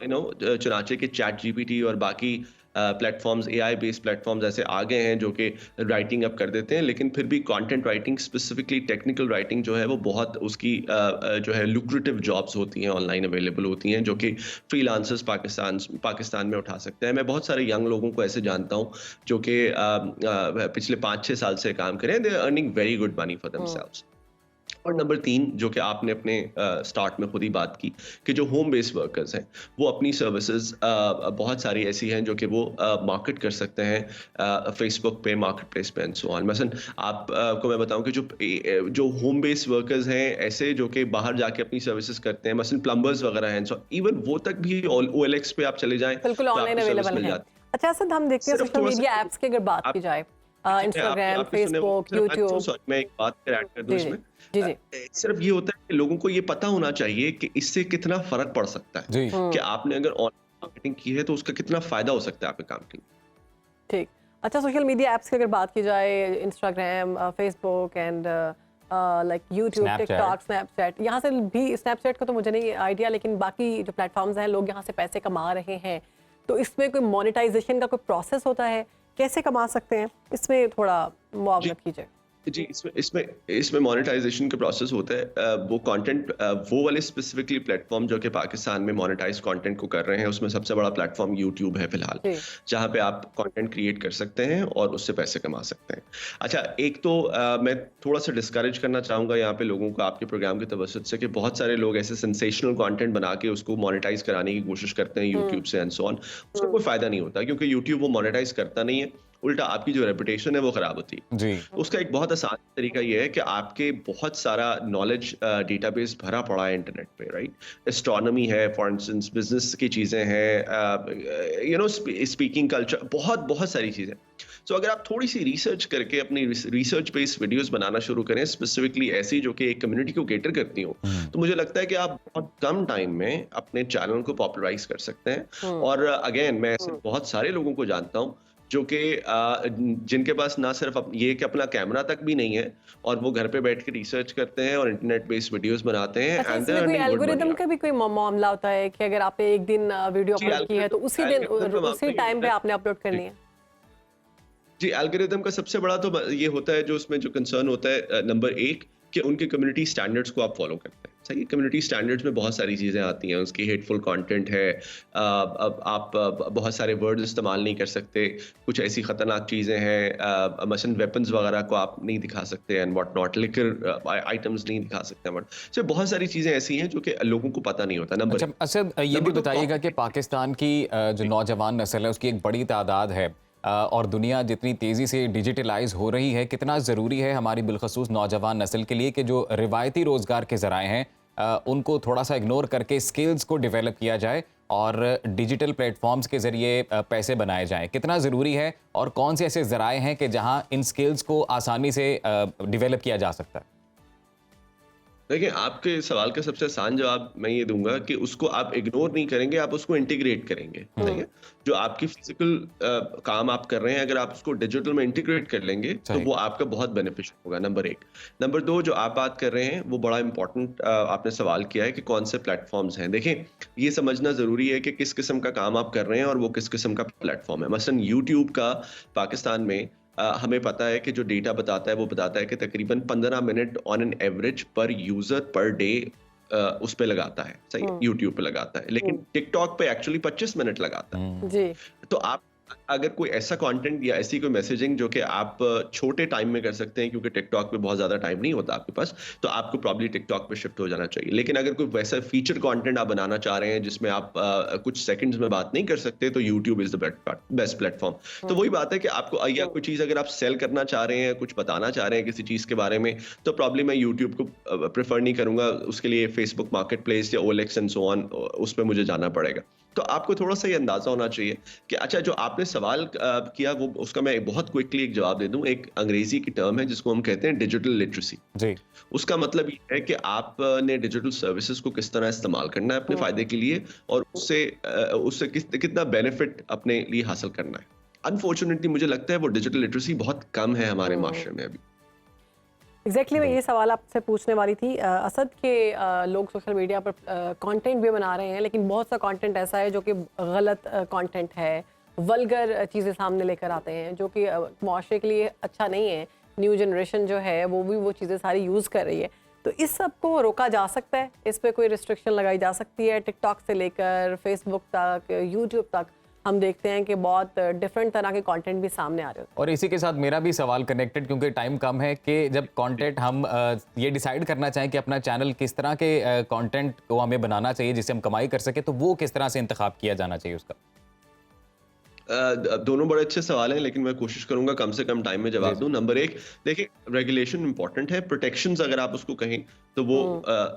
चुनाचे के ChatGPT और बाकी प्लेटफॉर्म्स, AI बेस्ड प्लेटफॉर्म्स ऐसे आ गए हैं जो कि राइटिंग अप कर देते हैं, लेकिन फिर भी content writing, specifically technical writing जो है वो बहुत उसकी जो है लुक्रेटिव जॉब्स होती हैं, ऑनलाइन अवेलेबल होती हैं, जो कि फ्रीलांसर्स पाकिस्तान में उठा सकते हैं। मैं बहुत सारे यंग लोगों को ऐसे जानता हूँ जो कि पिछले 5-6 साल से काम करें, they are earning very good money for themselves. और नंबर 3 जो कि आपने अपने स्टार्ट में खुद ही बात की कि जो होम बेस्ड वर्कर्स हैं वो अपनी सर्विसेज बहुत सारी ऐसी हैं जो कि वो मार्केट कर सकते हैं फेसबुक पे, मार्केट प्लेस पे एंड सो ऑन। मसलन आपको मैं बताऊं कि जो होम बेस्ड वर्कर्स हैं ऐसे जो कि बाहर जाके अपनी सर्विसेज करते हैं, मसलन प्लम्बर्स वगैरह हैं, इवन वो तक भी OLX पे आप चले जाएं बिल्कुल तो ऑनलाइन आपको सर्विस अवेलेबल मिल है। जाती है। अच्छा असद, हम देखते हैं सिर्फ सोशल थोड़ा सा मीडिया ऐप्स की अगर बात की जाए, इंस्टाग्राम, फेसबुक, यूट्यूब। सॉरी, मैं एक बात ऐड कर दूं जी जी इसमें। जी जी सिर्फ ये होता है कि लोगों को ये पता होना चाहिए कि इससे कितना फर्क पड़ सकता है जी कि आपने अगर ऑनलाइन मार्केटिंग की है तो उसका कितना फायदा हो सकता है आपके काम के लिए। ठीक। अच्छा सोशल मीडिया ऐप्स की अगर बात की जाए, Instagram, Facebook and like YouTube, Snapchat। TikTok, Snapchat, यहाँ से भी, स्नैपचैट का तो मुझे नहीं आइडिया, लेकिन बाकी जो प्लेटफॉर्म्स हैं लोग यहाँ से पैसे कमा रहे हैं, तो इसमें कोई मोनेटाइजेशन का कोई प्रोसेस होता है, कैसे कमा सकते हैं, इसमें थोड़ा मुआवजा कीजिए। जी, इसमें मोनेटाइजेशन का प्रोसेस होता है। वो कंटेंट वो वाले स्पेसिफिकली प्लेटफॉर्म जो कि पाकिस्तान में मोनेटाइज कंटेंट को कर रहे हैं, उसमें सबसे बड़ा प्लेटफॉर्म यूट्यूब है फिलहाल, जी। जहां पे आप कंटेंट क्रिएट कर सकते हैं और उससे पैसे कमा सकते हैं। अच्छा, एक तो मैं थोड़ा सा डिस्करेज करना चाहूंगा यहाँ पे लोगों को आपके प्रोग्राम की तवज्जुह से कि बहुत सारे लोग ऐसे सेंसेशनल कंटेंट बना के उसको मोनेटाइज कराने की कोशिश करते हैं यूट्यूब से एंड सो ऑन। उसका कोई फायदा नहीं होता क्योंकि यूट्यूब वो मोनेटाइज करता नहीं है, उल्टा आपकी जो रेपुटेशन है वो खराब होती है। जी उसका एक बहुत आसान तरीका ये है कि आपके बहुत सारा नॉलेज डेटाबेस भरा पड़ा है इंटरनेट पे, राइट? एस्ट्रोनॉमी है, फॉर इंस्टेंस बिजनेस की चीज़ें हैं, स्पीकिंग कल्चर, बहुत सारी चीज़ें। सो अगर आप थोड़ी सी रिसर्च करके अपनी रिसर्च बेस्ड वीडियोस बनाना शुरू करें, स्पेसिफिकली ऐसी जो कि एक कम्युनिटी को केटर करती हो, तो मुझे लगता है कि आप बहुत कम टाइम में अपने चैनल को पॉपुलराइज कर सकते हैं। और अगेन मैं ऐसे बहुत सारे लोगों को जानता हूँ जो कि जिनके पास ना सिर्फ ये कि अपना कैमरा तक भी नहीं है और वो घर पे बैठ के रिसर्च करते हैं और इंटरनेट बेस्ड वीडियोस बनाते हैं। अच्छा, इसमें कोई एल्गोरिदम का भी कोई मामला होता है कि अगर आपने एक दिन वीडियो जी, अपलोड की है तो उसी दिन एल्गोरिदम का उसी मामला टाइम पे ये आपने अपलोड करनी है? जी, एल्गोरिदम का सबसे बड़ा तो ये होता है, जो उसमें जो कंसर्न होता है, नंबर 1 कि उनके कम्युनिटी स्टैंडर्ड्स को आप फॉलो करते हैं। सही है, कम्युनिटी स्टैंडर्ड्स में बहुत सारी चीज़ें आती हैं, उसकी हेटफुल कंटेंट है, अब आप बहुत सारे वर्ड्स इस्तेमाल नहीं कर सकते, कुछ ऐसी खतरनाक चीज़ें हैं, मसलन वेपन्स वगैरह को आप नहीं दिखा सकते and what not, liquor items नहीं दिखा सकते, बट सो बहुत सारी चीज़ें ऐसी हैं जो कि लोगों को पता नहीं होता। नंबर अच्छा असद, ये भी बताइएगा कि पाकिस्तान की जो नौजवान नस्ल है उसकी एक बड़ी तादाद है और दुनिया जितनी तेज़ी से डिजिटलाइज हो रही है, कितना ज़रूरी है हमारी बिलखसूस नौजवान नस्ल के लिए कि जो रिवायती रोज़गार के ज़राए हैं उनको थोड़ा सा इग्नोर करके स्किल्स को डेवलप किया जाए और डिजिटल प्लेटफॉर्म्स के ज़रिए पैसे बनाए जाएं? कितना ज़रूरी है और कौन से ऐसे ज़राए हैं कि जहां इन स्किल्स को आसानी से डेवलप किया जा सकता है? देखिए, आपके सवाल का सबसे आसान जवाब मैं ये दूंगा कि उसको आप इग्नोर नहीं करेंगे, आप उसको इंटीग्रेट करेंगे। ठीक है, जो आपकी फिजिकल काम आप कर रहे हैं, अगर आप उसको डिजिटल में इंटीग्रेट कर लेंगे तो वो आपका बहुत बेनिफिशियल होगा। नंबर 1। नंबर 2, जो आप बात कर रहे हैं वो बड़ा इंपॉर्टेंट आपने सवाल किया है कि कौन से प्लेटफॉर्म्स हैं। देखिए, ये समझना जरूरी है कि किस किस्म का काम आप कर रहे हैं और वो किस किस्म का प्लेटफॉर्म है। मसलन यूट्यूब का पाकिस्तान में हमें पता है कि जो डेटा बताता है वो बताता है कि तकरीबन 15 मिनट ऑन एन एवरेज पर यूजर पर डे उस पे लगाता है। सही है, यूट्यूब पे लगाता है, लेकिन टिकटॉक पे एक्चुअली 25 मिनट लगाता है। जी। तो आप अगर कोई ऐसा कंटेंट या ऐसी कोई मैसेजिंग जो कि आप छोटे टाइम में कर सकते हैं, क्योंकि टिकटॉक पे बहुत ज्यादा टाइम नहीं होता आपके पास, तो आपको प्रॉब्ली टिकटॉक पे शिफ्ट हो जाना चाहिए। लेकिन अगर कोई वैसा फीचर कंटेंट आप बनाना चाह रहे हैं जिसमें आप कुछ सेकंड्स में बात नहीं कर सकते, तो YouTube is the best platform. तो वही बात है कि आपको या कोई चीज अगर आप सेल करना चाह रहे हैं, कुछ बताना चाह रहे हैं किसी चीज के बारे में, तो प्रॉब्ली मैं यूट्यूब को प्रेफर नहीं करूंगा। उसके लिए फेसबुक मार्केट प्लेस या OLX एंड सो ऑन, उस पर मुझे जाना पड़ेगा। तो आपको थोड़ा सा ये अंदाजा होना चाहिए कि अच्छा, जो आपने सवाल किया वो उसका मैं बहुत क्विकली एक जवाब दे दूं। एक अंग्रेजी की टर्म है जिसको हम कहते हैं डिजिटल लिटरेसी। जी। उसका मतलब ये है कि आपने डिजिटल सर्विसेज को किस तरह इस्तेमाल करना है अपने फायदे के लिए और उससे कितना बेनिफिट अपने लिए हासिल करना है। अनफॉर्चुनेटली मुझे लगता है वो डिजिटल लिटरेसी बहुत कम है हमारे माशरे में अभी। एग्जैक्टली मैं ये सवाल आपसे पूछने वाली थी असद के लोग सोशल मीडिया पर कंटेंट भी बना रहे हैं, लेकिन बहुत सा कंटेंट ऐसा है जो कि गलत कंटेंट है, वल्गर चीज़ें सामने लेकर आते हैं जो कि मुआशरे के लिए अच्छा नहीं है। न्यू जनरेशन जो है वो भी वो चीज़ें सारी यूज़ कर रही है, तो इस सब को रोका जा सकता है? इस पर कोई रिस्ट्रिक्शन लगाई जा सकती है? टिकटॉक से लेकर फेसबुक तक, यूट्यूब तक हम देखते हैं कि बहुत डिफरेंट तरह के कंटेंट भी सामने आ रहे होते और इसी के साथ मेरा भी सवाल कनेक्टेड, क्योंकि टाइम कम है, कि जब कंटेंट हम ये डिसाइड करना चाहें कि अपना चैनल किस तरह के कंटेंट को हमें बनाना चाहिए जिससे हम कमाई कर सके, तो वो किस तरह से इंतखाब किया जाना चाहिए उसका? दोनों बड़े अच्छे सवाल हैं, लेकिन मैं कोशिश करूंगा कम से कम टाइम में जवाब दूं। नंबर एक, देखिए रेगुलेशन इंपॉर्टेंट है, प्रोटेक्शंस अगर आप उसको कहें तो वो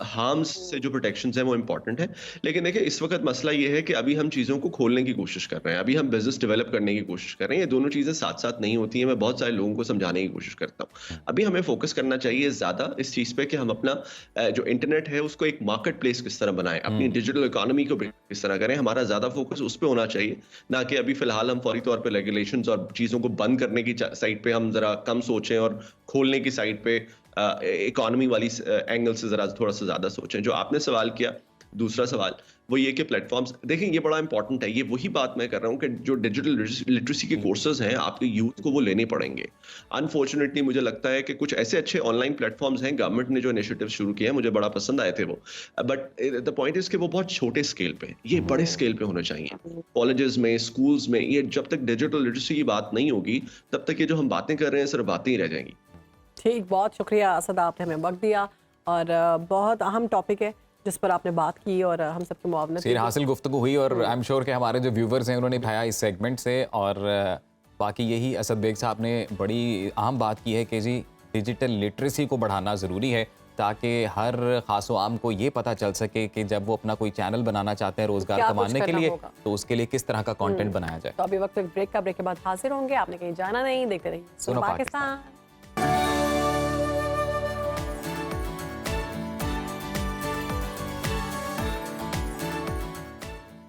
हार्म्स से जो प्रोटेक्शंस हैं वो इंपॉर्टेंट है। लेकिन देखिए इस वक्त मसला ये है कि अभी हम चीज़ों को खोलने की कोशिश कर रहे हैं, अभी हम बिजनेस डेवलप करने की कोशिश कर रहे हैं। ये दोनों चीज़ें साथ साथ नहीं होती हैं। मैं बहुत सारे लोगों को समझाने की कोशिश करता हूँ। अभी हमें फोकस करना चाहिए ज़्यादा इस चीज़ पे कि हम अपना जो इंटरनेट है उसको एक मार्केट प्लेस किस तरह बनाएं, अपनी डिजिटल इकोनॉमी को किस तरह करें। हमारा ज़्यादा फोकस उस पर होना चाहिए, ना कि अभी फिलहाल हम फौरी तौर पर रेगुलेशंस और चीज़ों को बंद करने की साइड पे हम जरा कम सोचें और खोलने की साइड पे इकोनॉमी वाली एंगल से जरा थोड़ा सा ज्यादा सोचें। जो आपने सवाल किया, दूसरा सवाल वो ये कि प्लेटफॉर्म्स, देखें ये बड़ा इंपॉर्टेंट है। ये वही बात मैं कर रहा हूँ कि जो डिजिटल लिटरेसी के कोर्सेज हैं आपके यूथ को वो लेने पड़ेंगे। अनफॉर्चुनेटली मुझे लगता है कि कुछ ऐसे अच्छे ऑनलाइन प्लेटफॉर्म्स हैं, गवर्नमेंट ने जो इनिशिएटिव शुरू किए हैं मुझे बड़ा पसंद आए थे वो, बट द पॉइंट इज कि वो बहुत छोटे स्केल पे, ये बड़े स्केल पे होना चाहिए। कॉलेजेस में, स्कूल्स में, ये जब तक डिजिटल लिटरेसी की बात नहीं होगी तब तक ये जो हम बातें कर रहे हैं सिर्फ बातें ही रह जाएंगी। ठीक, बहुत शुक्रिया असद, आपने हमें वक्त दिया और बहुत अहम टॉपिक है जिस पर आपने बात की और हम सबकी मुआवनत सिर हासिल गुफ्तगू हुई और आई एम श्योर कि हमारे जो व्यूवर्स हैं उन्होंने उठाया इस सेगमेंट से। और बाकी यही असद बेग साहब ने बड़ी अहम बात की है कि जी डिजिटल लिटरेसी को बढ़ाना ज़रूरी है, ताकि हर खास व आम को ये पता चल सके कि जब वो अपना कोई चैनल बनाना चाहते हैं रोजगार क्या कुछ कमाने के करना लिए, होगा। तो उसके लिए किस तरह का कंटेंट बनाया जाए। तो अभी वक्त एक ब्रेक का, ब्रेक के बाद हाजिर होंगे। आपने कहीं जाना नहीं, देखते रहिए Suno Pakistan.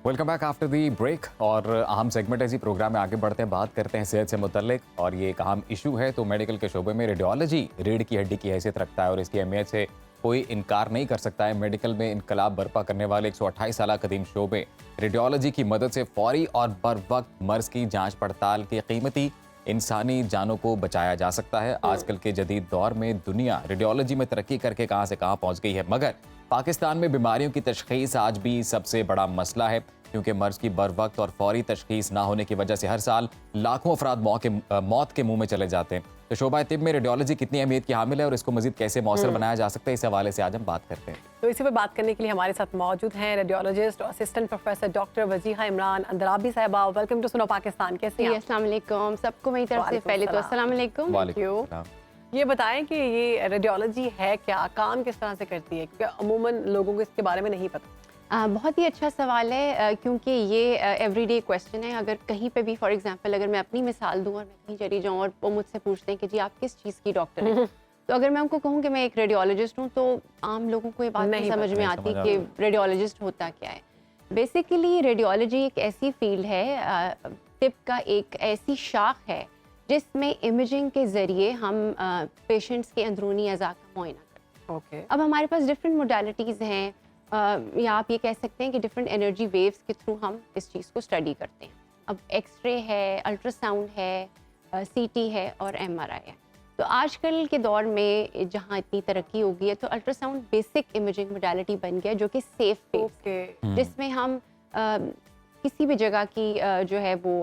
Welcome back after the break. और अहम सेगमेंट है जी, प्रोग्राम में आगे बढ़ते हैं, बात करते हैं सेहत से मुतल्लिक। और ये एक अहम इशू है। तो मेडिकल के शोबे में रेडियोलॉजी रीढ़ की हड्डी की हैसियत रखता है और इसकी अहमियत से कोई इनकार नहीं कर सकता है। मेडिकल में इनकलाब बर्पा करने वाले 128 साल कदीम शोबे रेडियोलॉजी की मदद से फौरी और बर वक्त मर्ज की जाँच पड़ताल की कीमती इंसानी जानों को बचाया जा सकता है। आजकल के जदीद दौर में दुनिया रेडियोलॉजी में तरक्की करके कहाँ से कहाँ पहुँच गई है, मगर पाकिस्तान में बीमारियों की तशखीस आज भी सबसे बड़ा मसला है, क्योंकि मर्ज की बर वक्त और फौरी तशखीस ना होने की वजह से हर साल लाखों अफराद मौत के मुंह में चले जाते हैं। तो शोबा तिब में रेडियोलॉजी कितनी अहमियत की हामिल है और इसको मजीद कैसे मौसर बनाया जा सकता है, इस हवाले से आज हम बात करते हैं। तो इसी पर बात करने के लिए हमारे साथ मौजूद हैं रेडियोलॉजिस्ट और assistant professor doctor Wajiha Imran Andrabi Sahiba. Welcome to सुनो पाकिस्तान। कैसे हैं आप? अस्सलाम वालेकुम सबको मेरी तरफ से पहले तो अस्सलाम वालेकुम। वालेकुम सलाम। ये बताएं कि ये रेडियोलॉजी है क्या, काम किस तरह से करती है, क्योंकि अमूमन लोगों को इसके बारे में नहीं पता। बहुत ही अच्छा सवाल है, क्योंकि ये एवरीडे क्वेश्चन है। अगर कहीं पे भी फॉर एग्जांपल अगर मैं अपनी मिसाल दूं और मैं कहीं चली जाऊं और वो मुझसे पूछते हैं कि जी आप किस चीज़ की डॉक्टर हैं, तो अगर मैं उनको कहूँ कि मैं एक रेडियोलॉजिस्ट हूँ तो आम लोगों को ये बात नहीं समझ में आती कि रेडियोलॉजिस्ट होता क्या है। बेसिकली रेडियोलॉजी एक ऐसी फील्ड है, तिब का एक ऐसी शाख है जिसमें इमेजिंग के ज़रिए हम पेशेंट्स के अंदरूनी अज़ा का मुआयना करते हैं। ओके। अब हमारे पास डिफरेंट मोडालिटीज़ हैं, या आप ये कह सकते हैं कि डिफरेंट एनर्जी वेव्स के थ्रू हम इस चीज़ को स्टडी करते हैं। अब एक्सरे है, अल्ट्रासाउंड है, सीटी है और एमआरआई है। तो आजकल के दौर में जहाँ इतनी तरक्की हो गई है तो अल्ट्रासाउंड बेसिक इमेजिंग मोडालिटी बन गया, जो कि सेफ बेस्ड है, जिसमें हम किसी भी जगह की जो है वो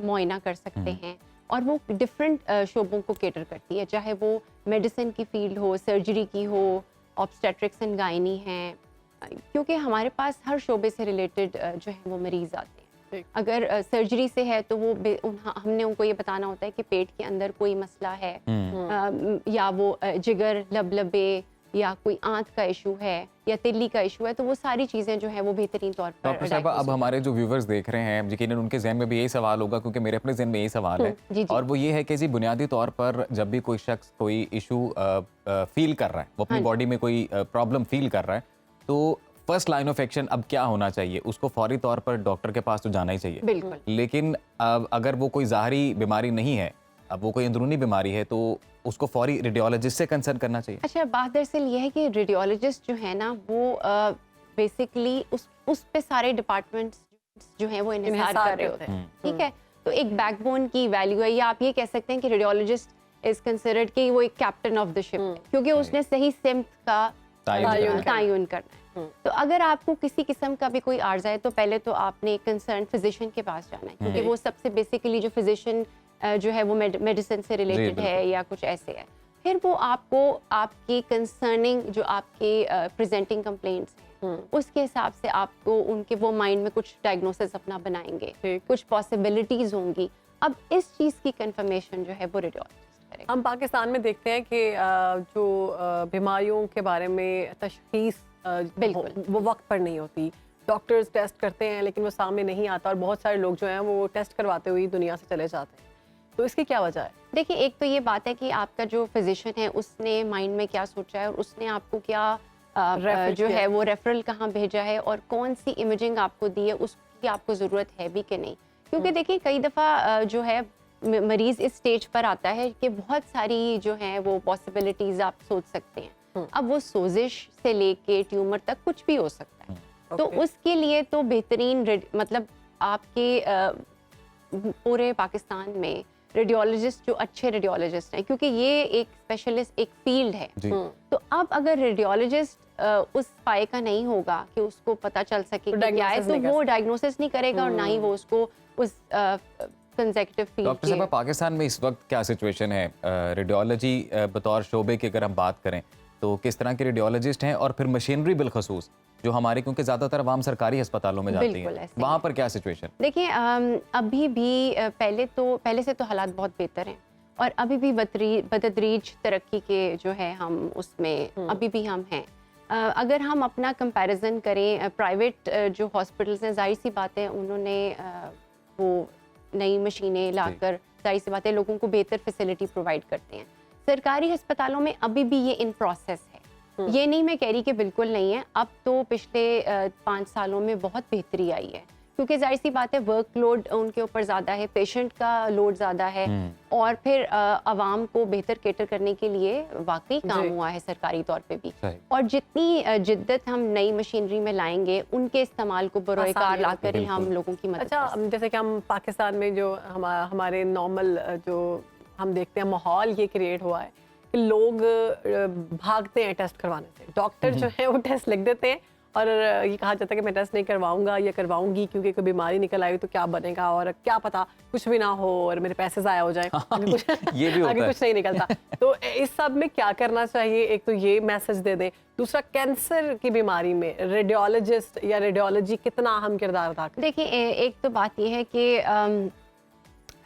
मुआयना कर सकते हैं। और वो डिफरेंट शोबों को केटर करती है, चाहे वो मेडिसिन की फील्ड हो, सर्जरी की हो, ऑब्स्टेट्रिक्स एंड गायनी है, क्योंकि हमारे पास हर शोबे से रिलेटेड जो है वो मरीज़ आते हैं। अगर सर्जरी से है तो वो हमने उनको ये बताना होता है कि पेट के अंदर कोई मसला है, या वो जिगर, लबलबे या कोई आंत का इशू है या तिल्ली का इशू है, तो वो सारी चीज़ें जो है वो बेहतरीन तौर पर। डॉक्टर साहब, अब हमारे जो व्यूवर्स देख रहे हैं यकीनन उनके जहन में भी यही सवाल होगा, क्योंकि मेरे अपने जहन में यही सवाल है। जी। और वो ये है कि जी बुनियादी तौर पर जब भी कोई शख्स कोई इशू फील कर रहा है, वो अपनी बॉडी में कोई प्रॉब्लम फील कर रहा है, तो फर्स्ट लाइन ऑफ एक्शन अब क्या होना चाहिए? उसको फौरी तौर पर डॉक्टर के पास तो जाना ही चाहिए। बिल्कुल। लेकिन अब अगर वो कोई ज़ाहरी बीमारी नहीं है, अब वो कोई अंदरूनी बीमारी है, तो उसको फौरी रेडियोलॉजिस्ट से कंसर्न करना चाहिए। अच्छा, बात दरअसल ये है कि रेडियोलॉजिस्ट जो है ना वो बेसिकली उस पे सारे डिपार्टमेंट्स जो हैं वो इन्हिसार कर रहे होते हैं। ठीक है, तो एक बैकबोन की वैल्यू है, या आप ये कह सकते हैं कि रेडियोलॉजिस्ट इज कंसिडर्ड कि वो एक कैप्टन ऑफ द शिप है, क्योंकि उसने सही सिम्त का तयन करना है। तो अगर आपको किसी किस्म का भी कोई आर्जा है तो पहले तो आपने कंसर्न फिजिशियन के पास जाना है, क्योंकि वो सबसे बेसिकली जो फिजिशियन जो है वो मेडिसिन से रिलेटेड है या कुछ ऐसे है। फिर वो आपको आपकी कंसर्निंग जो आपके प्रेजेंटिंग कंप्लेंट्स हैं उसके हिसाब से आपको उनके वो माइंड में कुछ डायग्नोसिस अपना बनाएंगे, कुछ पॉसिबिलिटीज होंगी। अब इस चीज़ की कंफर्मेशन जो है वो रेडियोलॉजिस्ट करेगा। हम पाकिस्तान में देखते हैं कि जो बीमारियों के बारे में तशखीस बिल्कुल। वो वक्त पर नहीं होती। डॉक्टर्स टेस्ट करते हैं लेकिन वो सामने नहीं आता और बहुत सारे लोग जो हैं वो टेस्ट करवाते हुए दुनिया से चले जाते हैं। तो इसकी क्या वजह है? देखिए, एक तो ये बात है कि आपका जो फिजिशियन है उसने माइंड में क्या सोचा है और उसने आपको क्या जो है वो रेफरल कहाँ भेजा है और कौन सी इमेजिंग आपको दी है, उसकी आपको ज़रूरत है भी कि नहीं। क्योंकि देखिए कई दफ़ा जो है मरीज़ इस स्टेज पर आता है कि बहुत सारी जो हैं वो पॉसिबिलिटीज़ आप सोच सकते हैं। अब वो सोजिश से लेके ट्यूमर तक कुछ भी हो सकता है। तो उसके लिए तो बेहतरीन मतलब आपके पूरे पाकिस्तान में रेडियोलॉजिस्ट जो अच्छे रेडियोलॉजिस्ट हैं, क्योंकि ये एक स्पेशलिस्ट एक फील्ड है। तो अब अगर रेडियोलॉजिस्ट उस पाए का नहीं होगा कि उसको पता चल सके कि क्या है, तो वो डायग्नोसिस नहीं करेगा और ना ही वो उसको उस कंसेक्यूटिव फील्ड। डॉक्टर साहब, पाकिस्तान में इस वक्त क्या सिचुएशन है रेडियोलॉजी बतौर शोबे की अगर हम बात करें तो किस तरह के रेडियोलॉजिस्ट हैं और फिर मशीनरी बिलखसूस जो हमारी, क्योंकि ज़्यादातर आवाम सरकारी अस्पतालों में जाती है, वहाँ पर क्या सिचुएशन? देखिए अभी भी पहले से तो हालात बहुत बेहतर हैं और अभी भी बतदरीज तरक्की के जो है हम उसमें अभी भी हम हैं। अगर हम अपना कंपैरिजन करें प्राइवेट जो हॉस्पिटल्स हैं, जाहिर सी बात है उन्होंने वो नई मशीनें लाकर जाहिर सी बात है लोगों को बेहतर फैसिलिटी प्रोवाइड करते हैं। सरकारी अस्पतालों में अभी भी ये इन प्रोसेस है। ये नहीं मैं कह रही कि बिल्कुल नहीं है, अब तो पिछले 5 सालों में बहुत बेहतरी आई है, क्योंकि जाहिर सी बात है वर्कलोड उनके ऊपर ज़्यादा है, पेशेंट का लोड ज़्यादा है और फिर आवाम को बेहतर केटर करने के लिए वाकई काम हुआ है सरकारी तौर पे भी। और जितनी जिद्दत हम नई मशीनरी में लाएंगे उनके इस्तेमाल को बरोएकार लाकर ही हम लोगों की मदद। अच्छा, जैसे कि हम पाकिस्तान में जो हमारे नॉर्मल जो हम देखते हैं माहौल ये क्रिएट हुआ है कि लोग भागते हैं टेस्ट करवाने से। डॉक्टर जो है वो टेस्ट लिख देते हैं और ये कहा जाता है कि मैं टेस्ट नहीं करवाऊंगा या करवाऊंगी क्योंकि कोई बीमारी निकल आई तो क्या बनेगा और क्या पता कुछ भी ना हो और मेरे पैसे ज़ाया हो जाए आगे कुछ नहीं निकलता। तो इस सब में क्या करना चाहिए? एक तो ये मैसेज दे दें, दूसरा कैंसर की बीमारी में रेडियोलॉजिस्ट या रेडियोलॉजी कितना अहम किरदार अदा करता है? देखिए, एक तो बात यह है कि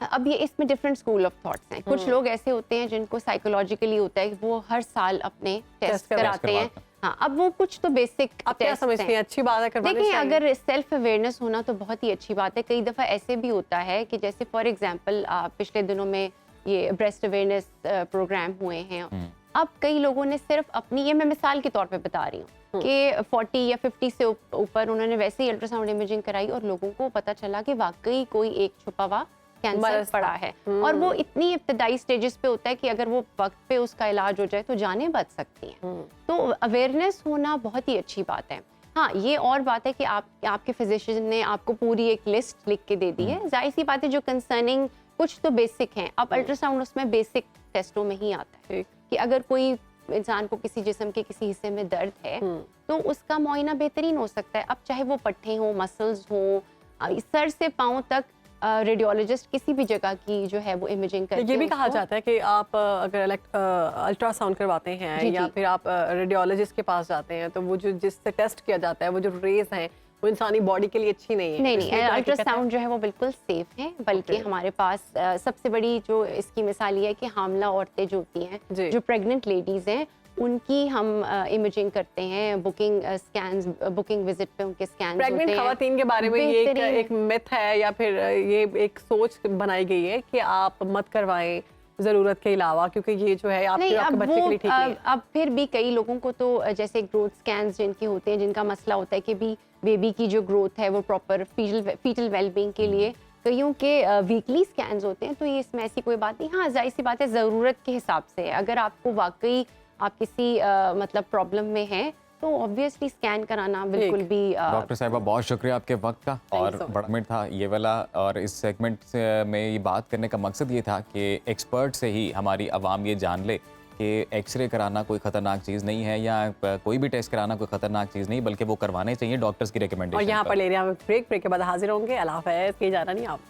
अब ये इसमें डिफरेंट स्कूल ऑफ थॉट्स हैं। कुछ लोग ऐसे होते हैं जिनको साइकोलॉजिकली होता है कि वो हर साल अपने टेस्ट कराते हैं। हाँ, अब वो कुछ तो बेसिक आप क्या समझते हैं? अच्छी बात है करवाने देखिए, चाहिए। अगर सेल्फ अवेयरनेस होना तो बहुत ही अच्छी बात है। कई दफ़ा ऐसे भी होता है कि जैसे फॉर एग्जांपल पिछले दिनों में ये ब्रेस्ट अवेयरनेस प्रोग्राम हुए हैं। अब कई लोगों ने सिर्फ अपनी, ये मैं मिसाल के तौर पे बता रही हूँ कि 40 या 50 से ऊपर उन्होंने वैसे ही अल्ट्रासाउंड इमेजिंग कराई और लोगों को पता चला कि वाकई कोई एक छुपा हुआ कैंसर पड़ा है और वो इतनी इब्तदाई स्टेजेस पे होता है कि अगर वो वक्त पे उसका इलाज हो जाए तो जानें बच सकती हैं। तो अवेयरनेस होना बहुत ही अच्छी बात है। हाँ, ये और बात है कि आपके फिजिशियन ने आपको पूरी एक लिस्ट लिख के दे दी है। जाहिर सी बात है जो कंसर्निंग कुछ तो बेसिक हैं। अब अल्ट्रासाउंड उसमें बेसिक टेस्टों में ही आता है कि अगर कोई इंसान को किसी जिस्म के किसी हिस्से में दर्द है तो उसका मुआयना बेहतरीन हो सकता है। अब चाहे वो पट्टे हों, मसल्स हों, सर से पाँव तक रेडियोलॉजिस्ट किसी भी जगह की जो है वो इमेजिंग करते हैं। ये भी कहा जाता है कि आप अगर अल्ट्रासाउंड करवाते हैं या फिर आप रेडियोलॉजिस्ट के पास जाते हैं तो वो जो जिससे टेस्ट किया जाता है वो जो रेज हैं वो इंसानी बॉडी के लिए अच्छी नहीं है। नहीं, अल्ट्रासाउंड जो है वो बिल्कुल सेफ है। बल्कि हमारे पास सबसे बड़ी जो इसकी मिसाल ये है कि हामला औरतें जो होती हैं, जो प्रेग्नेंट लेडीज हैं, उनकी हम इमेजिंग करते हैं। बुकिंग विजिट पे उनके स्कैन प्रेग्नेंट खवातीन के बारे में ये एक मिथ है या फिर ये एक सोच बनाई गई है कि आप मत करवाएं जरूरत के अलावा, क्योंकि ये जो है आपके बच्चे के लिए ठीक नहीं है। अब फिर भी कई लोगों को तो जैसे ग्रोथ स्कैन्स जिनके होते हैं, जिनका मसला होता है कि भी बेबी की जो ग्रोथ है वो प्रॉपर फीटल वेलबींग के लिए कईयों के वीकली स्कैन्स होते हैं। तो ये इसमें ऐसी कोई बात नहीं। हाँ, जाहिर सी बात है ज़रूरत के हिसाब से अगर आपको वाकई आप किसी मतलब प्रॉब्लम में हैं तो ऑब्वियसली स्कैन कराना बिल्कुल भी। डॉक्टर साहिबा, बहुत शुक्रिया आपके वक्त का और बड़ा मिनट था ये वाला। और इस सेगमेंट में ये बात करने का मकसद ये था कि एक्सपर्ट से ही हमारी आवाम ये जान ले कि एक्सरे कराना कोई खतरनाक चीज़ नहीं है या कोई भी टेस्ट कराना कोई खतरनाक चीज़ नहीं, बल्कि वो करवाने चाहिए डॉक्टर्स की और रिकमेंडेशन यहाँ पर ले रहे हैं हम ब्रेक के बाद हाजिर होंगे। अल्लाह हाफ़िज़, कहीं जाना नहीं आप।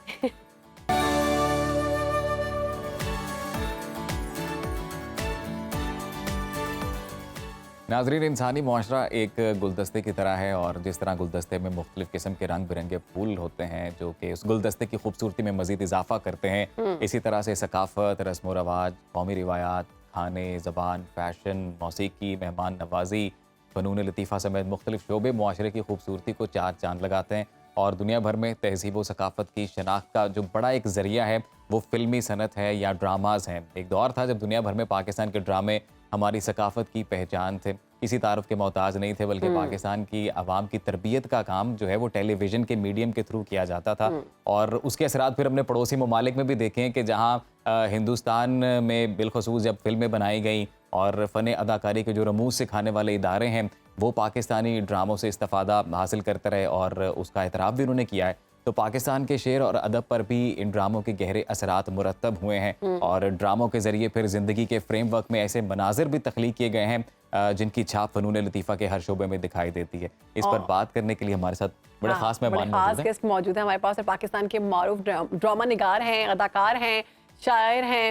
नाज़रीन, इंसानी मुआशरा एक गुलदस्ते की तरह है और जिस तरह गुलदस्ते में मुख्तलिफ़ किस्म के रंग बिरंगे फूल होते हैं जो कि उस गुलदस्ते की खूबसूरती में मज़ीद इजाफा करते हैं, इसी तरह से सकाफ़त, रस्म व रवाज, कौमी रिवायात, खाने, ज़बान, फ़ैशन, मौसीकी, मेहमान नवाजी, फ़नून लतीफ़ा समेत मुख्तलिफ़ शोबे मुआशरे की खूबसूरती को चार चांद लगाते हैं और दुनिया भर में तहज़ीब व सकाफ़त की शनाख्त का जो बड़ा एक ज़रिया है वो फ़िल्मी सनत है या ड्रामाज़ हैं। एक दौर था जब दुनिया भर में पाकिस्तान के ड्रामे हमारी सकाफ़त की पहचान थे, किसी तारुफ के मोहताज नहीं थे, बल्कि पाकिस्तान की आवाम की तरबियत का काम जो है वो टेलीविज़न के मीडियम के थ्रू किया जाता था। और उसके असरात फिर हमने पड़ोसी ममालिक में भी देखे हैं कि जहाँ हिंदुस्तान में बिलखसूस जब फिल्में बनाई गई और फ़न अदाकारी के जो रमूज़ सिखाने वाले इदारे हैं वो पाकिस्तानी ड्रामों से इस्तिफ़ादा हासिल करते रहे और उसका एतराफ़ भी उन्होंने किया है। तो पाकिस्तान के शेर और अदब पर भी इन ड्रामों के गहरे असरात मुरतब हुए हैं और ड्रामों के ज़रिए फिर ज़िंदगी के फ्रेमवर्क में ऐसे मनाजिर भी तख्लीक किए गए हैं जिनकी छाप फ़नून लतीफ़ा के हर शोबे में दिखाई देती है। इस पर बात करने के लिए हमारे साथ बड़े ख़ास मेहमान खास गेस्ट मौजूद हैं हमारे पास। पाकिस्तान के मारूफ ड्रामा निगार हैं, अदाकार हैं, शायर हैं,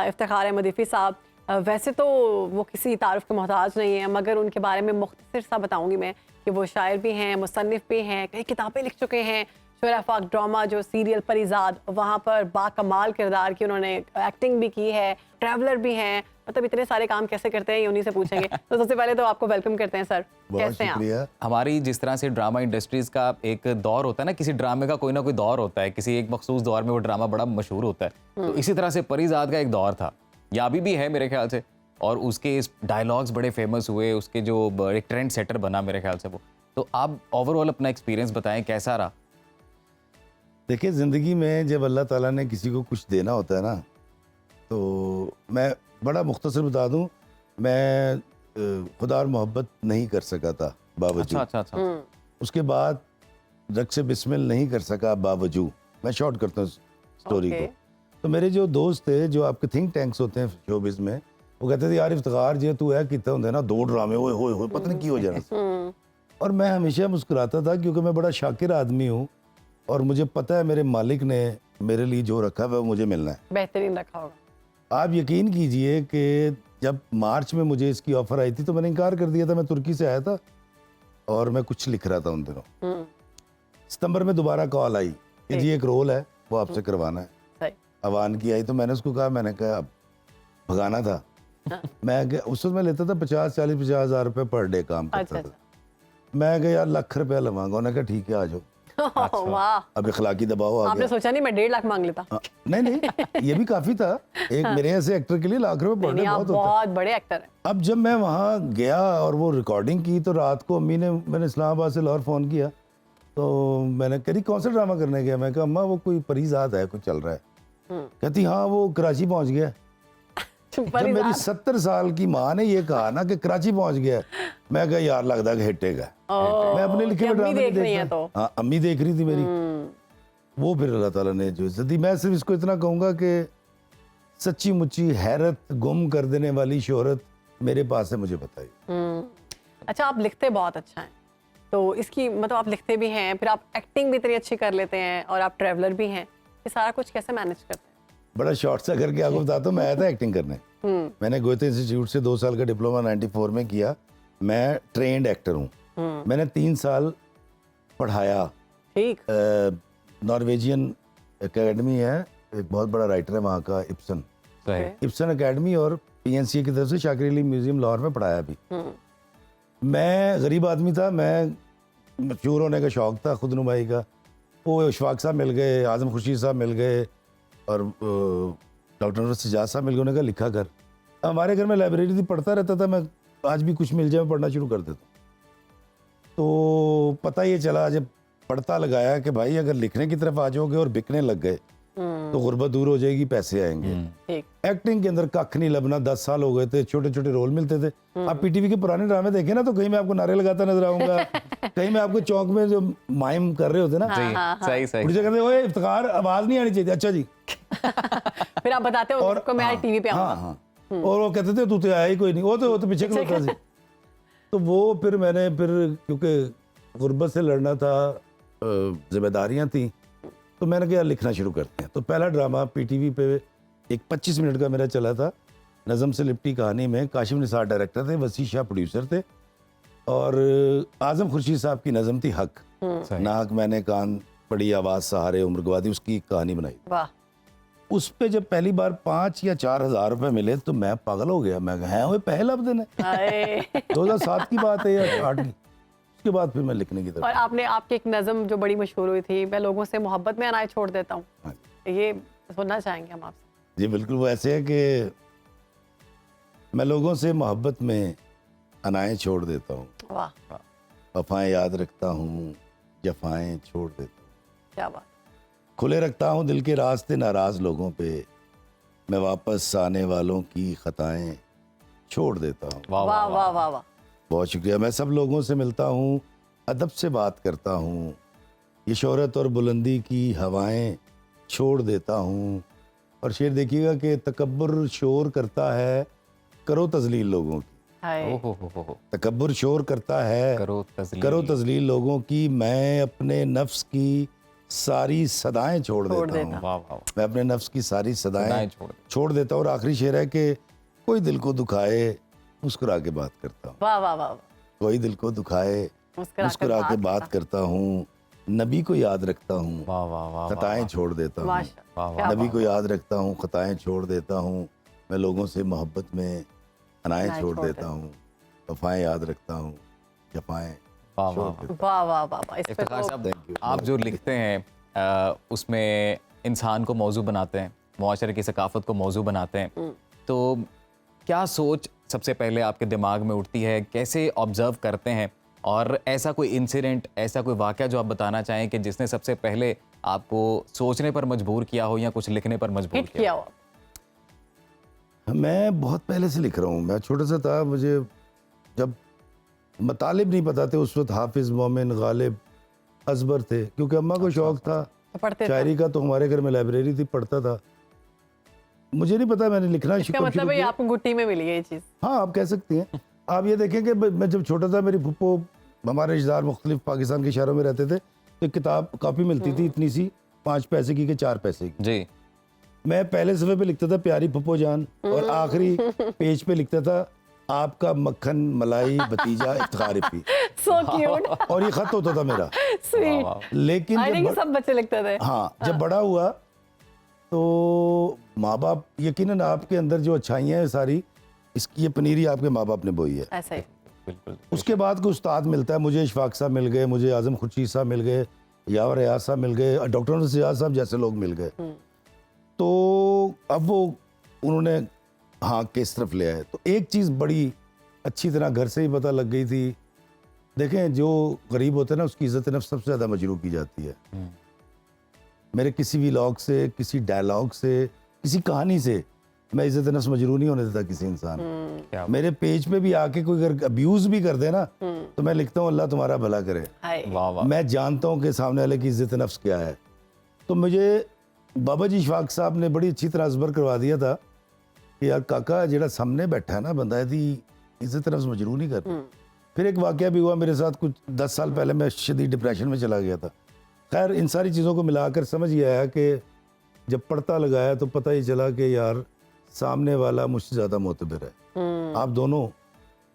इफ्तिखार अहमद इफ़ी साहब। वैसे तो वो किसी तारुफ के मोहताज नहीं है, मगर उनके बारे में मुख्तसर सा बताऊंगी मैं कि वो शायर भी हैं, मुसन्निफ़ भी हैं, कई किताबें लिख चुके हैं। शुरा-ए-फाक ड्रामा जो सीरियल परिजाद, वहाँ पर बाकमाल किरदार की उन्होंने एक्टिंग भी की है, ट्रैवलर भी हैं। मतलब इतने सारे काम कैसे करते हैं ये उन्हीं से पूछेंगे। तो सबसे पहले तो आपको वेलकम करते हैं सर, कैसे हैं आप? हमारी जिस तरह से ड्रामा इंडस्ट्रीज़ का एक दौर होता है ना, किसी ड्रामे का कोई ना कोई दौर होता है, किसी एक मखसूस दौर में वो ड्रामा बड़ा मशहूर होता है, तो इसी तरह से परिजाद का एक दौर था, या अभी भी है मेरे ख्याल से, और उसके डायलॉग्स बड़े फेमस हुए, उसके जो एक ट्रेंड सेटर बना मेरे ख्याल से वो। तो आप ओवरऑल अपना एक्सपीरियंस बताएं कैसा रहा? देखिए, ज़िंदगी में जब अल्लाह ताला ने किसी को कुछ देना होता है ना, तो मैं बड़ा मुख्तसर बता दूं, मैं खुदा और मोहब्बत नहीं कर सका था बावजूद। अच्छा। उसके बाद रग से बिस्मिल नहीं कर सका बावजूद। मैं शॉर्ट करता हूँ स्टोरी को। तो मेरे जो दोस्त थे, जो आपके थिंक टैंक्स होते हैं शोबिज़ में, वो कहते थे यार इफ्तिखार जे तू है कितना होंगे ना 2 ड्रामे हो पता नहीं की हो जाना। और मैं हमेशा मुस्कुराता था क्योंकि मैं बड़ा शाकिर आदमी हूँ और मुझे पता है मेरे मालिक ने मेरे लिए जो रखा है वो मुझे मिलना है। बेहतरीन रखा होगा। आप यकीन कीजिए कि जब मार्च में मुझे इसकी ऑफर आई थी तो मैंने इनकार कर दिया था। मैं तुर्की से आया था और मैं कुछ लिख रहा था उन दिनों। सितंबर में दोबारा कॉल आई कि जी एक रोल है वो आपसे करवाना है। अवान की आई तो मैंने उसको कहा, मैंने कहा अब भगाना था। मैं उस वक्त मैं लेता था 50 हज़ार रुपये पर डे काम करता था। मैं कहा यार लाख रुपया लवांगा। उन्होंने कहा ठीक है आ जाओ। वाह, अब इखलाकी दबाव आ आपने गया। सोचा नहीं मैं 1.5 लाख मांग लेता? नहीं ये भी काफी था। एक मेरे ऐसे एक्टर के लिए लाख रुपए पर डे बहुत होता है। बहुत बड़े एक्टर हैं। अब जब मैं वहाँ गया और वो रिकॉर्डिंग की तो रात को अम्मी ने, मैंने इस्लामाबाद से लाहौर फ़ोन किया तो मैंने करी कौन सा ड्रामा करने गया? मैं कहा अम्मा वो कोई परिजाद है, कुछ चल रहा है। कहती हाँ वो कराची पहुँच गया। जब मेरी 70 साल की माँ ने ये कहा ना कि कराची पहुँच गया, मैं कहा यार लगता है हिटेगा। मैं अपने लिखे हुए ड्रामे नहीं देखता। हाँ अम्मी देख रही थी मेरी। वो फिर अल्लाह ताला ने जो इज्जत दी। मैं सिर्फ इसको इतना कहूँगा कि सच्ची मुच्ची हैरत गुम कर देने वाली शोहरत मेरे पास है, मुझे बताइए। अच्छा, आप लिखते बहुत अच्छा हैं, तो इसकी मतलब आप लिखते भी हैं, फिर आप एक्टिंग भी इतनी अच्छी कर लेते हैं और आप ट्रैवलर भी हैं, ये सारा कुछ कैसे मैनेज करते हैं? बड़ा शॉर्ट सा करके आपको बताता हूँ। मैं आया था एक्टिंग करने। मैंने गोयते इंस्टीट्यूट से 2 साल का डिप्लोमा 94 में किया। मैं ट्रेंड एक्टर हूँ। मैंने 3 साल पढ़ाया। ठीक। नॉर्वेजियन एकेडमी है, एक बहुत बड़ा राइटर है वहाँ का, इप्सन एकेडमी, और PNCA की तरफ से शाकिर अली म्यूजियम लाहौर में पढ़ाया भी। मैं गरीब आदमी था, मैं मशहूर होने का शौक था खुदनुमाई का। वो इशफाक साहब मिल गए, आजम खुर्शीद साहब मिल गए और डॉक्टर सजाद साहब मिल गए। उन्होंने कहा लिखा कर। हमारे घर में लाइब्रेरी थी, पढ़ता रहता था मैं। आज भी कुछ मिल जाए मैं पढ़ना शुरू कर देता। तो पता ये चला जब पढ़ता लगाया कि भाई अगर लिखने की तरफ आ जाओगे और बिकने लग गए तो गुर्बत दूर हो जाएगी, पैसे आएंगे। एक्टिंग के अंदर कख नहीं लबना। 10 साल हो गए थे, छोटे छोटे रोल मिलते थे। आप PTV के पुराने ड्रामे देखे ना, तो कहीं मैं आपको नारे लगाता नजर आऊंगा, कहीं मैं आपको चौक में जो माइम कर रहे होते ना, सही कहते ओए इफ्तिखार आवाज नहीं आनी चाहिए। अच्छा जी। फिर आप बताते हो उसको मैं टीवी पे आऊंगा। हाँ। और वो कहते थे तू तो आया ही कोई नहीं, वो तो पीछे खलोता सी। तो वो फिर मैंने क्योंकि गुर्बत से लड़ना था, जिम्मेदारियां थी, तो मैंने कहा लिखना शुरू करते हैं। तो पहला ड्रामा पीटीवी पे एक 25 मिनट का मेरा चला था, नज़म से लिपटी कहानी में काशिफ निसार डायरेक्टर थे, वसी शाह प्रोड्यूसर थे, और आजम खुर्शीद साहब की नज़म थी हक। ना हक मैंने कान पड़ी आवाज़ सहारे उम्र गवा दी, उसकी कहानी बनाई। वाह। उस पे जब पहली बार 5 या 4 हज़ार रुपए मिले तो मैं पागल हो गया। मैं कहा वो पहला दिन है। हाय। 2007 की बात है या 8 की। उसके बाद फिर मैं लिखने की तरफ। और आपने आपकी एक नज़म जो बड़ी मशहूर हुई थी, मैं लोगों से मोहब्बत में अनाज छोड़ देता हूँ, हाँ ये सुनना चाहेंगे हम आपसे। जी बिल्कुल, वो ऐसे है कि मैं लोगों से मोहब्बत में अनाएं छोड़ देता हूँ, वाह, वफाएं याद रखता हूँ, जफाएं छोड़ देता हूँ, क्या बात। खुले रखता हूँ दिल के रास्ते नाराज लोगों पे, मैं वापस आने वालों की खताएं छोड़ देता हूँ। वाह वाह वाह वाह। बहुत शुक्रिया। मैं सब लोगों से मिलता हूँ, अदब से बात करता हूँ, ये शोहरत और बुलंदी की हवाएं छोड़ देता हूँ। और शेर देखिएगा कि तकब्बुर शोर करता है, करो तजलील लोगों की। तकब्बुर शोर करता है, करो तजलील लोगों की, मैं अपने नफ्स की सारी सदाएं छोड़ देता हूँ। मैं अपने नफ्स की सारी सदाएं छोड़ देता हूँ। और आखिरी शेर है कि कोई दिल को दुखाए मुस्कुरा के बात करता हूँ। वाह वाह वाह। कोई दिल को दुखाए मुस्कुरा के बात करता हूँ, नबी को याद रखता हूँ, खताएं छोड़ देता हूँ। नबी को याद रखता हूँ, खताएं छोड़ देता हूँ। मैं लोगों से मोहब्बत में अनाएं छोड़ देता हूँ, वफाएं याद रखता हूँ, जफाएं छोड़ देता हूँ। वाह वाह वाह। इफ्तिखार साहब, आप जो लिखते हैं उसमें इंसान को मौजू बनाते हैं, मुआशरे की सकाफत को मौजू बनाते हैं, तो क्या सोच सबसे पहले आपके दिमाग में उठती है, कैसे ऑब्जर्व करते हैं, और ऐसा कोई इंसिडेंट, ऐसा कोई वाक़या जो आप बताना चाहें कि जिसने सबसे पहले आपको सोचने पर मजबूर किया हो या कुछ लिखने पर मजबूर किया हो? मैं बहुत पहले से लिख रहा हूँ। मैं छोटा सा था, मुझे जब मतालिब नहीं पता थे उस वक्त हाफिज़, मोमिन, गालिब, अजबर थे, क्योंकि अम्मा को शौक था शायरी का, तो हमारे घर में लाइब्रेरी थी, पढ़ता था। मुझे नहीं पता मैंने लिखना इसका मतलब है आपको गुट्टी में मिली है ये चीज़? हाँ, आप कह सकती हैं। आप ये देखें कि मैं जब छोटा था, मेरी फुप्पो, हमारे रिश्तेदार मुख्तलिफ पाकिस्तान के शहरों में रहते थे, तो एक किताब कापी मिलती थी इतनी सी, 5 पैसे की के 4 पैसे की जी। मैं पहले सफ़े पे लिखता था प्यारी फुप्पो जान, और आखिरी पेज पे लिखता था आपका मक्खन मलाई भतीजा इफ्तिखार इफ़ी। So cute। और ये खत होता था मेरा। Sweet। लेकिन सब बच्चे लिखते थे। हाँ, जब बड़ा हुआ तो माँ बाप, यकीनन आपके अंदर जो अच्छाइयाँ हैं सारी, इसकी ये पनीरी आपके माँ बाप ने बोई है। ऐसा ही। बिल्कुल। उसके बाद कोई उस्ताद मिलता है, मुझे इशफाक साहब मिल गए, मुझे आजम खुर्शीद साहब मिल गए, यावर रियाज साहब मिल गए, डॉक्टर सियाज साहब जैसे लोग मिल गए, तो अब वो उन्होंने हाँ किस तरफ ले आए। तो एक चीज़ बड़ी अच्छी तरह घर से ही पता लग गई थी। देखें, जो गरीब होते हैं ना, उसकी इज़्ज़त नफ्स सबसे ज़्यादा मजरूह की जाती है। मेरे किसी भी व्लॉग से, किसी डायलॉग से, किसी कहानी से मैं इज़्ज़त नफ्स मजरूह नहीं होने देता किसी इंसान। मेरे पेज पे भी आके कोई अगर अब्यूज़ भी कर दे ना, तो मैं लिखता हूँ अल्लाह तुम्हारा भला करे। मैं जानता हूँ कि सामने वाले की इज़्ज़त नफ्स क्या है। तो मुझे बाबा जी इशफाक साहब ने बड़ी अच्छी तरह अज़बर करवा दिया था कि यार काका, जेड़ा सामने बैठा है ना बंदा, यदि इज़्ज़त नफ्स मजरूह नहीं कर। फिर एक वाक़या भी हुआ मेरे साथ, कुछ 10 साल पहले मैं शदीद डिप्रेशन में चला गया था। खैर, इन सारी चीज़ों को मिलाकर समझ ये आया कि जब पड़ता लगाया तो पता ही चला कि यार सामने वाला मुझसे ज़्यादा मोतबर है। आप दोनों,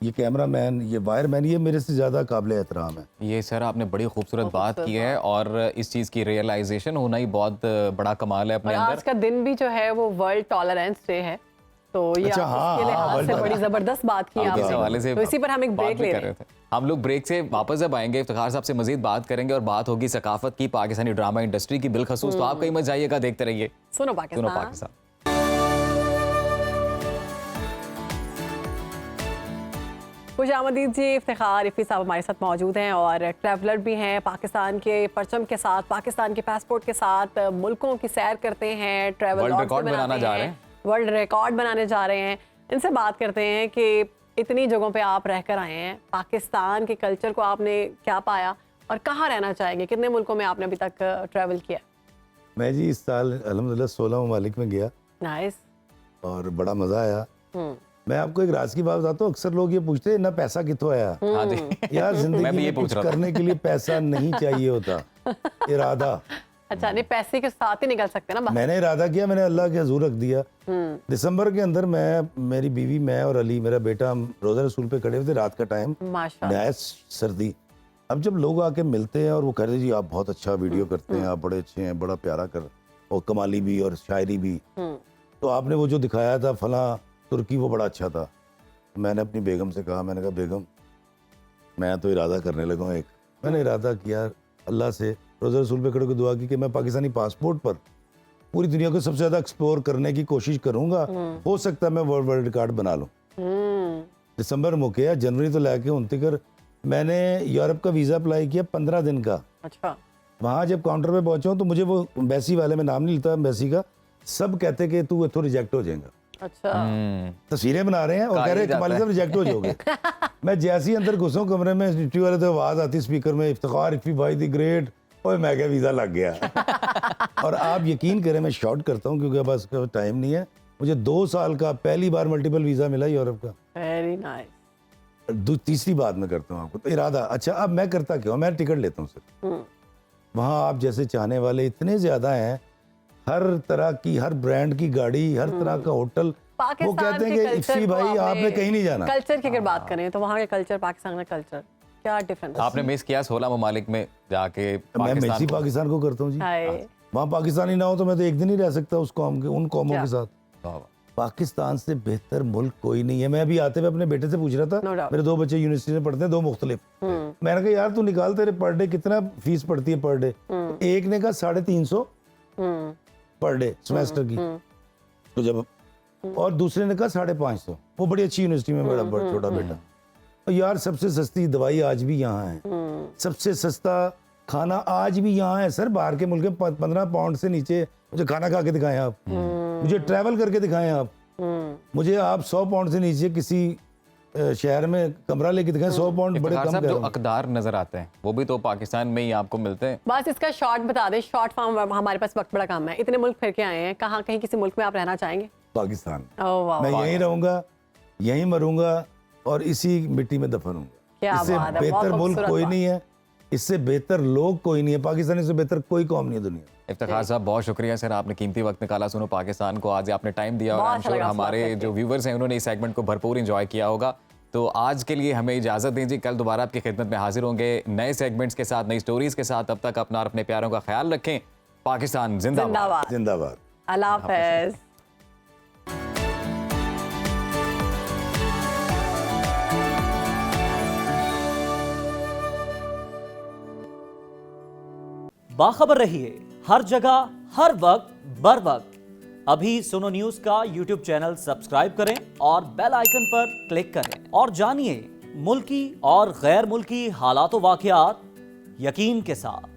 ये कैमरामैन, ये वायरमैन, ये मेरे से ज़्यादा काबिल एहतराम है। ये सर आपने बड़ी खूबसूरत बात की है, और इस चीज़ की रियलाइजेशन होना ही बहुत बड़ा कमाल है अपने अंदर। आज का दिन भी जो है वो वर्ल्ड टॉलरेंस डे है, तो ये अच्छा, उसके लिहाज से बड़ी जबरदस्त बात की आपने। तो इसी पर हम एक ब्रेक ले रहे थे। हम लोग ब्रेक से वापस जब आएंगे, इफ्तिखार साहब से मजीद बात करेंगे, और बात होगी सकाफत की, पाकिस्तानी ड्रामा इंडस्ट्री की बिलखसूस। तो आप कहीं मत जाइएगा, देखते रहिए सुनो पाकिस्तान। खुशामदीद जी, इफ्तिखार इफ़ी साहब हमारे साथ मौजूद हैं, और ट्रैवलर भी हैं, पाकिस्तान के परचम के साथ, पाकिस्तान के पासपोर्ट के साथ मुल्कों की सैर करते हैं, ट्रैवल वर्ल्ड रिकॉर्ड बनाना जा रहे हैं, वर्ल्ड रिकॉर्ड बनाने जा रहे हैं। इनसे बात करते हैं कि इतनी जगहों पे आप रहकर आए हैं, पाकिस्तान के कल्चर को आपने क्या पाया और कहाँ रहना चाहेंगे? कितने मुल्कों में आपने अभी तक ट्रैवल किया? मैं जी इस साल अल्हम्दुलिल्लाह 16 ममालिक में गया। नाइस। और बड़ा मज़ा आया। मैं आपको एक राज की बात बताता हूँ, अक्सर लोग ये पूछते हैं ना पैसा कितों आया। हाँ जी। यार मैं जिंदगी भी ये में पूछ कुछ रहा था। करने के लिए पैसा नहीं चाहिए होता, इरादा। अच्छा, नहीं पैसे के साथ ही निकल सकते हैं ना बाहर। मैंने इरादा किया, मैंने अल्लाह के हजूर रख दिया। दिसंबर के अंदर मैं, मेरी बीवी, मैं और अली मेरा बेटा, हम रोजा रसूल पे खड़े हुए थे, रात का टाइम, माशाल्लाह। नहायत सर्दी। अब जब लोग आके मिलते हैं और वो कहते हैं जी आप बहुत अच्छा वीडियो करते हैं, आप बड़े अच्छे हैं, बड़ा प्यारा कर, और कमाली भी और शायरी भी, तो आपने वो जो दिखाया था फला तुर्की वो बड़ा अच्छा था। मैंने अपनी बेगम से कहा, मैंने कहा बेगम मैं तो इरादा करने लगा हूँ एक, मैंने इरादा किया अल्लाह से, रोज़ा रसूल पे खड़े को दुआ की कि मैं पाकिस्तानी पासपोर्ट पर पूरी दुनिया को सबसे ज़्यादा एक्सप्लोर करने की कोशिश करूँगा, हो सकता है मैं वर्ल्ड रिकॉर्ड बना लूँ। दिसंबर मुके है, जनवरी तो लेके उन तक मैंने यूरोप का वीज़ा अप्लाई किया 15 दिन का। अच्छा। वहाँ जब काउंटर पे पहुँचा हूँ तो मुझे वो एम्बेसी वाले, में नाम नहीं लेता एम्बेसी का, सब कहते कि तू इथों रिजेक्ट हो जाएगा। अच्छा। तस्वीरें बना रहे हैं और कह रहे हैं कमाली साहब रिजेक्ट हो जाओगे। मैं जैसे ही अंदर घुसा कमरे में, ड्यूटी वाले तो आवाज आती स्पीकर में, इफ्तिखार इफ़ी भाई दी ग्रेट, और मैं क्या वीज़ा लग गया। और आप यकीन करें मैं शॉर्ट करता हूँ क्योंकि बस टाइम नहीं है, मुझे 2 साल का पहली बार मल्टीपल वीज़ा मिला यूरोप का। Very nice. तीसरी बात मैं करता हूँ आपको, तो इरादा, अच्छा अब मैं करता क्यों, मैं टिकट लेता हूँ सर। वहाँ आप जैसे चाहने वाले इतने ज़्यादा हैं, हर तरह की, हर ब्रांड की गाड़ी, हर तरह का होटल। वो कहते हैं कि इफ़ी भाई आपने कहीं नहीं जाना। कल्चर की अगर बात करें तो वहाँ के कल्चर, पाकिस्तान का कल्चर क्या डिफरेंस? आपने मिस किया 16 ममालिक में जाके मैं मेसी पाकिस्तान को करता हूँ जी। वहाँ पाकिस्तानी ना हो तो मैं तो एक दिन ही रह सकता उस कौम के, उन कौमों के साथ। पाकिस्तान से बेहतर मुल्क कोई नहीं है। मैं अभी आते हुए अपने बेटे से पूछ रहा था, मेरे 2 बच्चे यूनिवर्सिटी में पढ़ते हैं, 2 मुख्तलिफ। मैंने कहा यार तू निकाल, तेरे पर डे कितना फीस पड़ती है पर डे? एक ने कहा 350 पर डे सेमेस्टर की, तो जब, और दूसरे ने कहा 550। वो बड़ी अच्छी यूनिवर्सिटी में मेरा छोटा बेटा। और यार सबसे सस्ती दवाई आज भी यहाँ है, सबसे सस्ता खाना आज भी यहाँ है सर। बाहर के मुल्क में 15 पाउंड से नीचे मुझे खाना खा के दिखाएं आप, मुझे ट्रैवल करके दिखाएं आप, मुझे आप 100 पाउंड से नीचे किसी शहर में कमरा लेके दिखाएं, 100 पाउंड बड़े कम। जो अकदार नजर आते हैं वो भी तो पाकिस्तान में ही आपको मिलते हैं। बस इसका शॉर्ट बता दें, शॉर्ट फॉर्म, हमारे पास वक्त बड़ा कम है। इतने मुल्क फिर के आए हैं, कहाँ कहीं किसी मुल्क में आप रहना चाहेंगे? पाकिस्तान। वाह, मैं यहीं रहूंगा, यहीं मरूंगा और इसी मिट्टी में दफन हूंगा। इससे बेहतर मुल्क कोई नहीं है, इससे बेहतर लोग कोई नहीं है, पाकिस्तानी से बेहतर कोई कौम नहीं है दुनिया। इफ्तिखार साहब बहुत शुक्रिया सर, आपने कीमती वक्त निकाला सुनो पाकिस्तान को, आज आपने टाइम दिया और आई एम श्योर हमारे जो व्यूवर्स हैं उन्होंने इस सेगमेंट को भरपूर एंजॉय किया होगा। तो आज के लिए हमें इजाजत दीजिए, कल दोबारा आपकी खिदमत में हाजिर होंगे नए सेगमेंट्स के साथ, नई स्टोरीज के साथ। तब तक अपना और अपने प्यारों का ख्याल रखें। पाकिस्तान जिंदाबाद। जिंदाबाद। अल्लाह हाफ़िज़। बाखबर रहिए हर जगह हर वक्त बर वक्त। अभी सुनो न्यूज का यूट्यूब चैनल सब्सक्राइब करें और बेल आइकन पर क्लिक करें और जानिए मुल्की और गैर मुल्की हालात व वाक़यात यकीन के साथ।